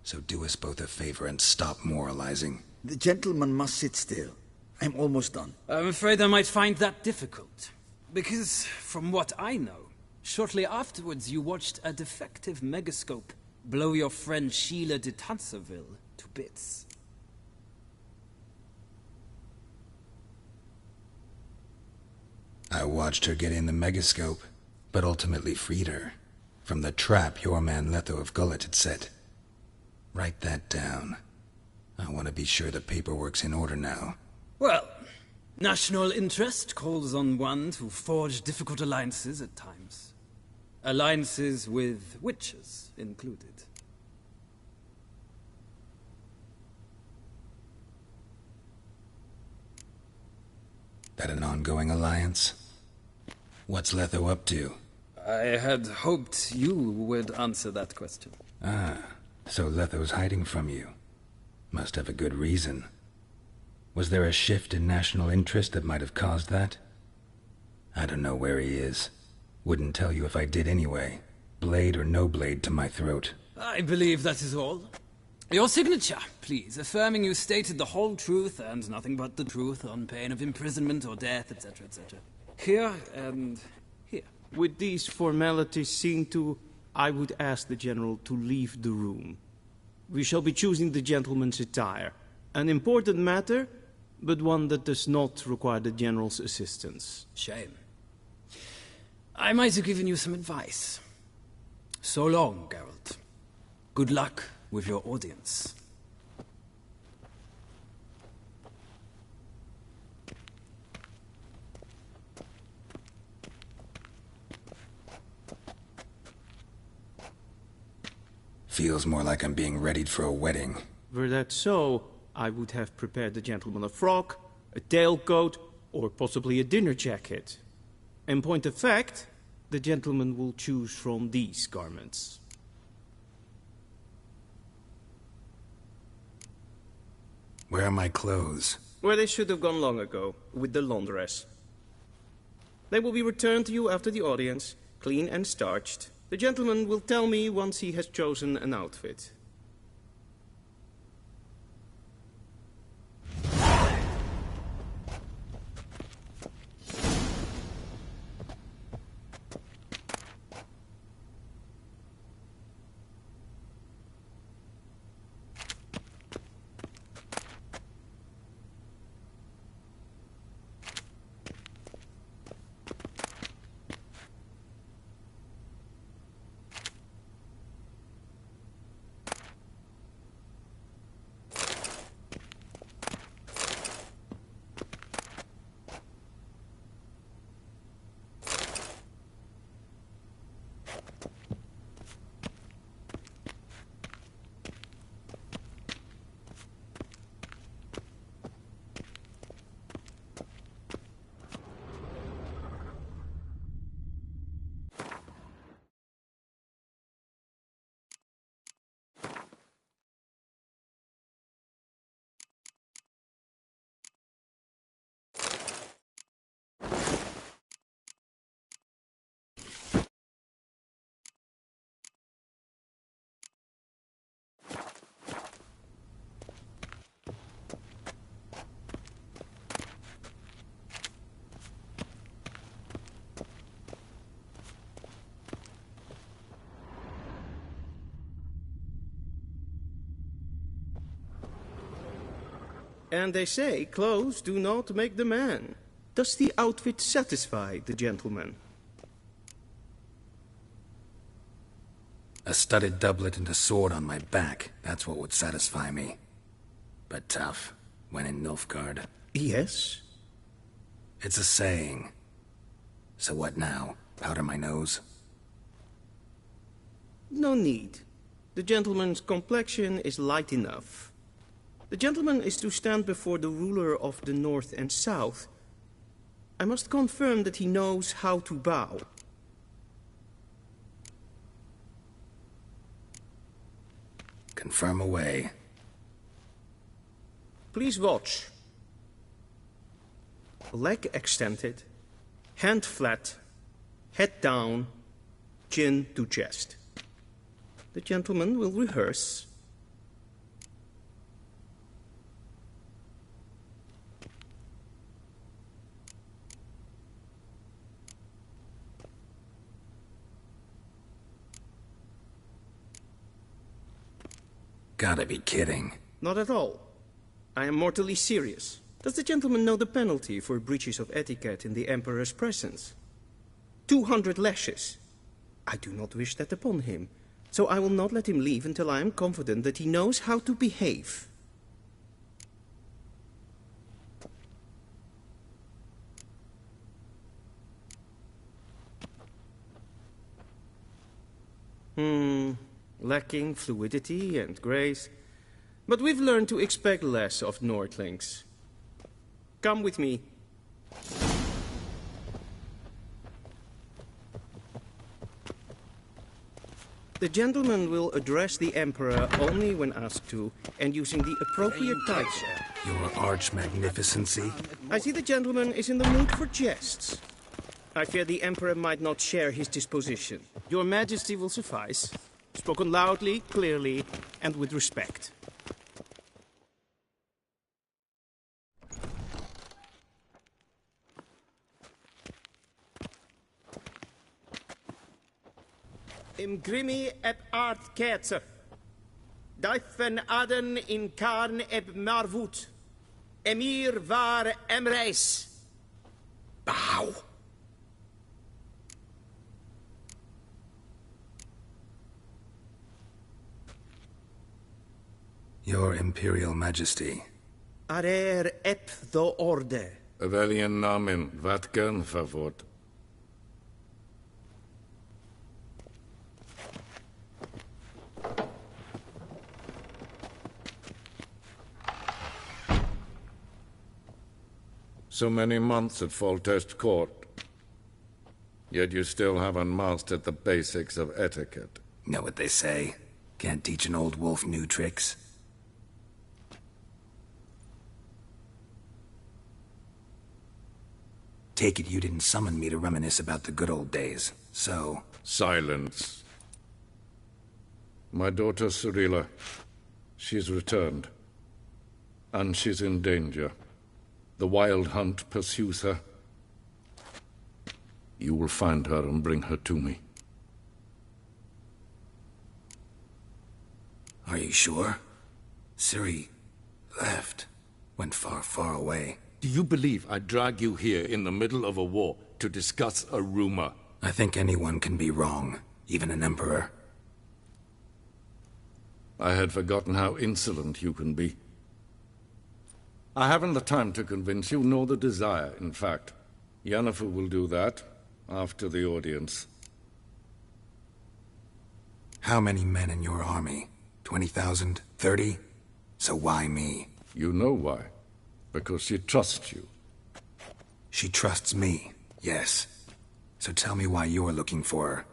So do us both a favor and stop moralizing. The gentleman must sit still. I'm almost done. I'm afraid I might find that difficult. Because, from what I know, shortly afterwards you watched a defective megascope blow your friend Sheila de Tanserville to bits. I watched her get in the megascope, but ultimately freed her from the trap your man Letho of Gullet had set. Write that down. I want to be sure the paperwork's in order now. Well, national interest calls on one to forge difficult alliances at times. Alliances with witches included. That an ongoing alliance? What's Letho up to? I had hoped you would answer that question. Ah, so Letho's hiding from you. Must have a good reason. Was there a shift in national interest that might have caused that? I don't know where he is. Wouldn't tell you if I did anyway. Blade or no blade to my throat. I believe that is all. Your signature, please, affirming you stated the whole truth and nothing but the truth on pain of imprisonment or death, etc., etc. Here and here. With these formalities seen to, I would ask the General to leave the room. We shall be choosing the gentleman's attire. An important matter, but one that does not require the General's assistance. Shame. I might have given you some advice. So long, Geralt. Good luck with your audience. Feels more like I'm being readied for a wedding. Were that so, I would have prepared the gentleman a frock, a tailcoat, or possibly a dinner jacket. In point of fact, the gentleman will choose from these garments. Where are my clothes? Where they should have gone long ago, with the laundress. They will be returned to you after the audience, clean and starched. The gentleman will tell me once he has chosen an outfit. And they say clothes do not make the man. Does the outfit satisfy the gentleman? A studded doublet and a sword on my back. That's what would satisfy me. But tough, when in Nilfgaard. Yes? It's a saying. So what now? Powder my nose? No need. The gentleman's complexion is light enough. The gentleman is to stand before the ruler of the North and South. I must confirm that he knows how to bow. Confirm away. Please watch. Leg extended, hand flat, head down, chin to chest. The gentleman will rehearse, Gotta be kidding. Not at all. I am mortally serious. Does the gentleman know the penalty for breaches of etiquette in the Emperor's presence? 200 lashes. I do not wish that upon him, so I will not let him leave until I am confident that he knows how to behave. Lacking fluidity and grace. But we've learned to expect less of Nordlings. Come with me. The gentleman will address the Emperor only when asked to, and using the appropriate title. Your arch-magnificency? I see the gentleman is in the mood for jests. I fear the Emperor might not share his disposition. Your Majesty will suffice. Spoken loudly, clearly, and with respect. Im grimi eb art ketzer. Daifen aden in karn eb marvut. Emir var emreis. Bow. Your Imperial Majesty. Arer ep the orde. Welchen Namen, wat gern verwort? So many months at Foltest Court, yet you still haven't mastered the basics of etiquette. Know what they say? Can't teach an old wolf new tricks. Take it you didn't summon me to reminisce about the good old days, so... Silence. My daughter Cyrilla, she's returned. And she's in danger. The Wild Hunt pursues her. You will find her and bring her to me. Are you sure? Ciri left. Went far, far away. Do you believe I'd drag you here in the middle of a war to discuss a rumor? I think anyone can be wrong, even an emperor. I had forgotten how insolent you can be. I haven't the time to convince you, nor the desire, in fact. Yennefer will do that after the audience. How many men in your army? 20,000? 30? So why me? You know why. Because she trusts you. She trusts me, yes. So tell me why you're looking for her.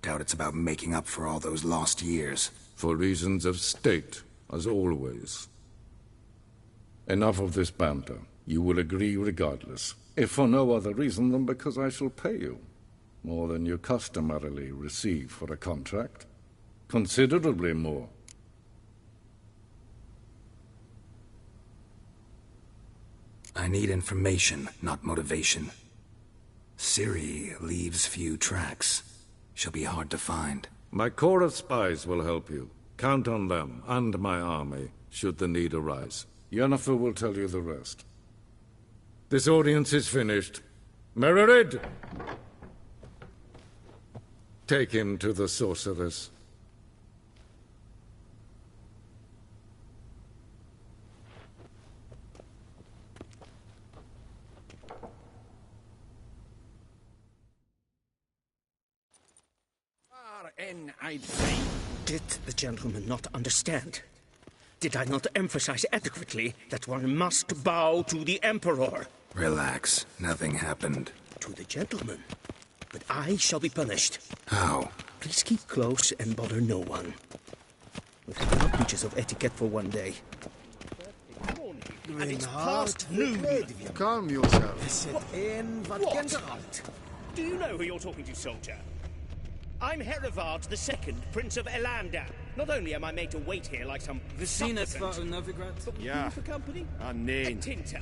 Doubt it's about making up for all those lost years. For reasons of state, as always. Enough of this banter. You will agree regardless. If for no other reason than because I shall pay you. More than you customarily receive for a contract. Considerably more. I need information, not motivation. Ciri leaves few tracks. She'll be hard to find. My corps of spies will help you. Count on them, and my army, should the need arise. Yennefer will tell you the rest. This audience is finished. Mererid! Take him to the sorceress. Did the gentleman not understand? Did I not emphasize adequately that one must bow to the Emperor? Relax. Nothing happened. To the gentleman. But I shall be punished. How? Please keep close and bother no one. We've had enough breaches of etiquette for one day. And it's past noon. Calm yourself. What? Do you know who you're talking to, soldier? I'm Herivard II, Prince of Elander. Not only am I made to wait here like some supplicant, but Ja, for company? nee. Tinter.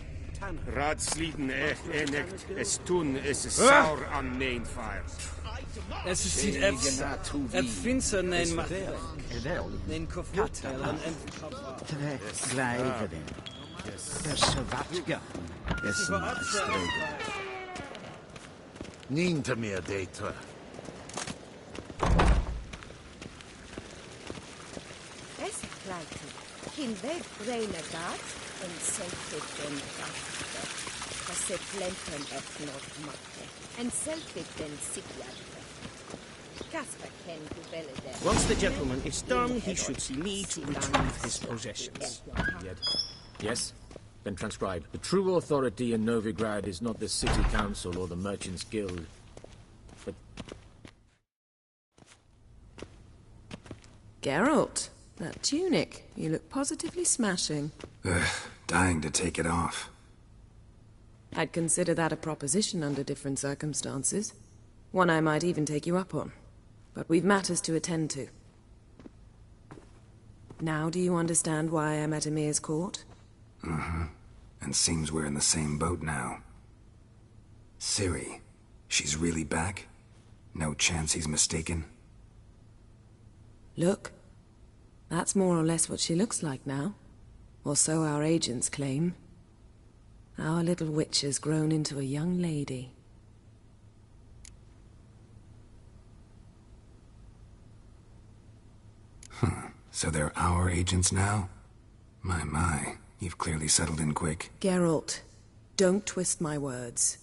Raadsliden echt enecht, es tun, es is saur an neen fire. Es sieht finster nein macht. Den Kofferteil en Gleiverin. Persevatka. Niente meer data. Es pleite. Kin weg reine gat en selfie den gaste. Se plenten et not matte. En selfie den sigjarte. Casper ken who belede. Once the gentleman is done, he should see me to retrieve his possessions. Yes? Then transcribe. The true authority in Novigrad is not the city council or the merchants' guild, but... Geralt, that tunic. You look positively smashing. Dying to take it off. I'd consider that a proposition under different circumstances. One I might even take you up on. But we've matters to attend to. Now do you understand why I'm at Emir's court? Mm-hmm. And seems we're in the same boat now. Ciri, she's really back? No chance he's mistaken? Look. That's more or less what she looks like now. Or so our agents claim. Our little witch has grown into a young lady. So they're our agents now? My, you've clearly settled in quick. Geralt, don't twist my words.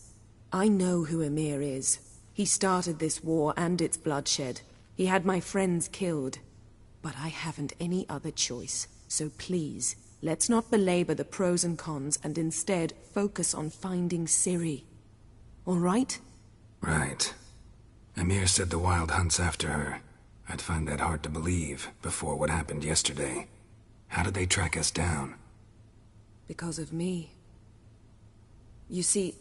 I know who Emir is. He started this war and its bloodshed. He had my friends killed. But I haven't any other choice. So please, let's not belabor the pros and cons and instead focus on finding Ciri. All right? Right. Emir said the Wild Hunt's after her. I'd find that hard to believe before what happened yesterday. How did they track us down? Because of me. You see,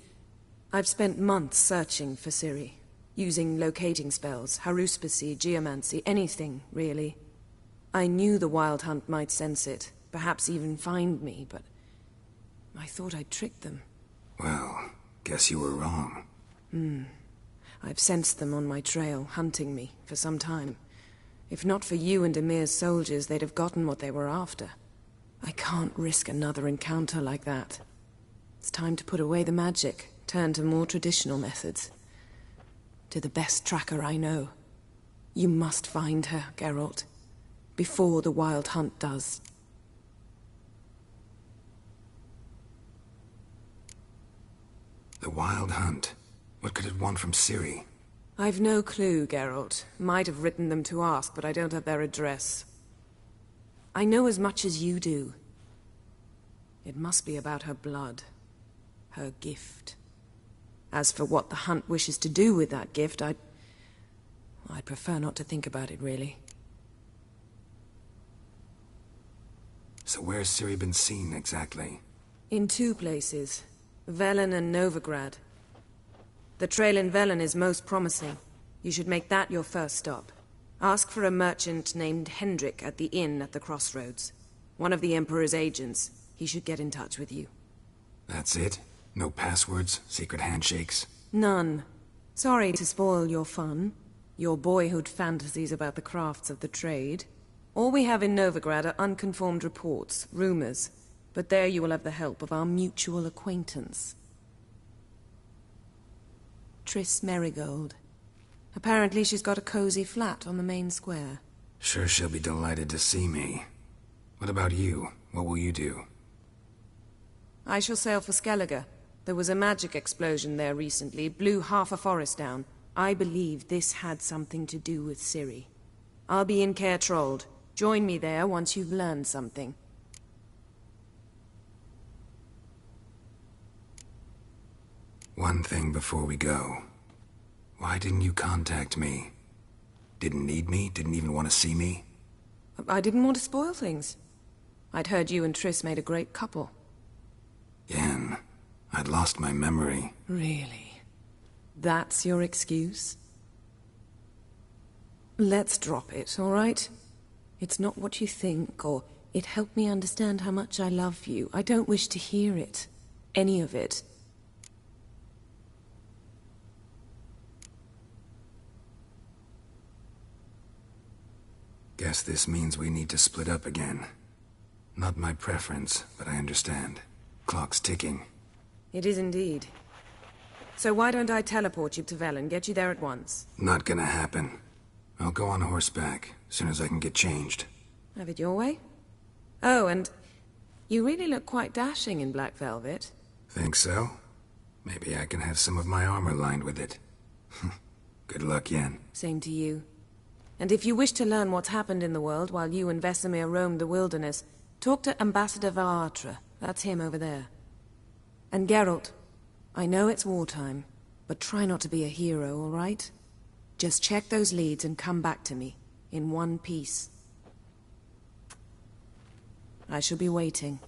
I've spent months searching for Ciri, using locating spells, haruspicy, geomancy, anything, really. I knew the Wild Hunt might sense it, perhaps even find me, but I thought I'd tricked them. Well, guess you were wrong. I've sensed them on my trail, hunting me, for some time. If not for you and Emir's soldiers, they'd have gotten what they were after. I can't risk another encounter like that. It's time to put away the magic, turn to more traditional methods. To the best tracker I know. You must find her, Geralt. Before the Wild Hunt does. The Wild Hunt? What could it want from Ciri? I've no clue, Geralt. Might have written them to ask, but I don't have their address. I know as much as you do. It must be about her blood. Her gift. As for what the Hunt wishes to do with that gift, I'd prefer not to think about it, really. So where's Ciri been seen, exactly? In two places. Velen and Novigrad. The trail in Velen is most promising. You should make that your first stop. Ask for a merchant named Hendrik at the inn at the crossroads. One of the Emperor's agents. He should get in touch with you. That's it? No passwords? Secret handshakes? None. Sorry to spoil your fun. Your boyhood fantasies about the crafts of the trade. All we have in Novigrad are unconformed reports, rumors. But there you will have the help of our mutual acquaintance. Triss Merigold. Apparently she's got a cozy flat on the main square. Sure she'll be delighted to see me. What about you? What will you do? I shall sail for Skellige. There was a magic explosion there recently, blew half a forest down. I believe this had something to do with Ciri. I'll be in Caer Trold. Join me there once you've learned something. One thing before we go. Why didn't you contact me? Didn't need me? Didn't even want to see me? I didn't want to spoil things. I'd heard you and Triss made a great couple. Yen, I'd lost my memory. Really? That's your excuse? Let's drop it, all right? It's not what you think, or it helped me understand how much I love you. I don't wish to hear it. Any of it. Guess this means we need to split up again. Not my preference, but I understand. Clock's ticking. It is indeed. So why don't I teleport you to Velen, get you there at once? Not gonna happen. I'll go on horseback, as soon as I can get changed. Have it your way? Oh, and you really look quite dashing in black velvet. Think so? Maybe I can have some of my armor lined with it. Good luck, Yen. Same to you. And if you wish to learn what's happened in the world while you and Vesemir roamed the wilderness, talk to Ambassador Varatra. That's him over there. And Geralt, I know it's wartime, but try not to be a hero, all right? Just check those leads and come back to me, in one piece. I shall be waiting.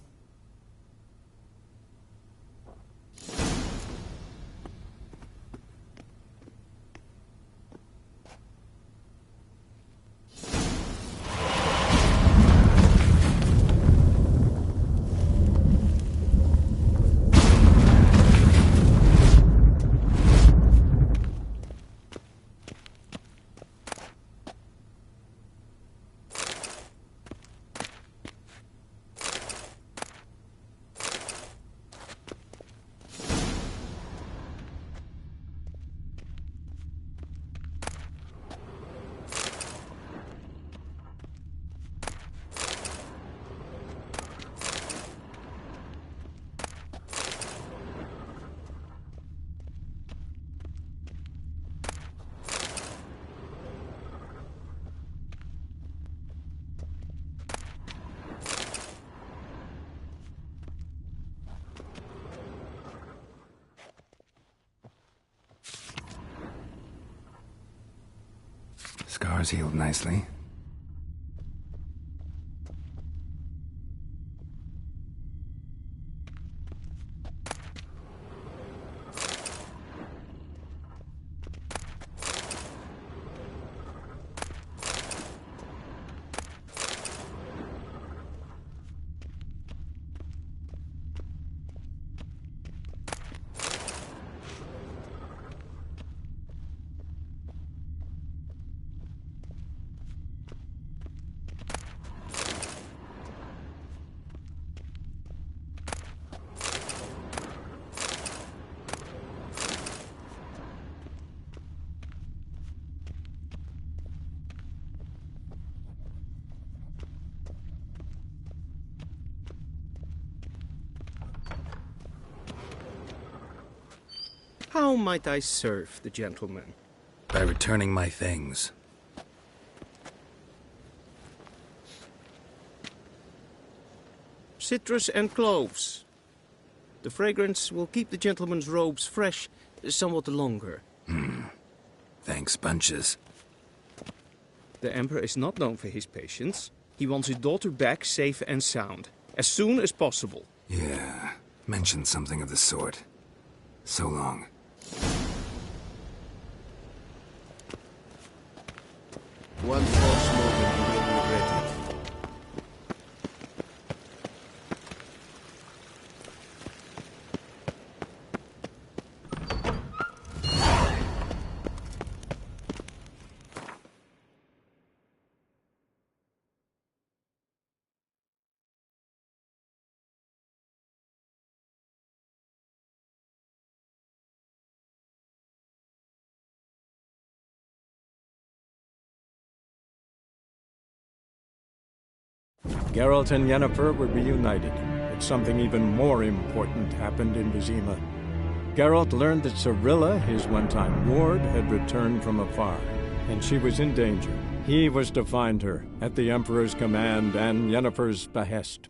Scars healed nicely. How might I serve the gentleman? By returning my things. Citrus and cloves. The fragrance will keep the gentleman's robes fresh somewhat longer. Thanks, bunches. The Emperor is not known for his patience. He wants his daughter back safe and sound, as soon as possible. Yeah, mentioned something of the sort. So long. One false moment you will regret it. Geralt and Yennefer were reunited, but something even more important happened in Vizima. Geralt learned that Cirilla, his one-time ward, had returned from afar, and she was in danger. He was to find her, at the Emperor's command and Yennefer's behest.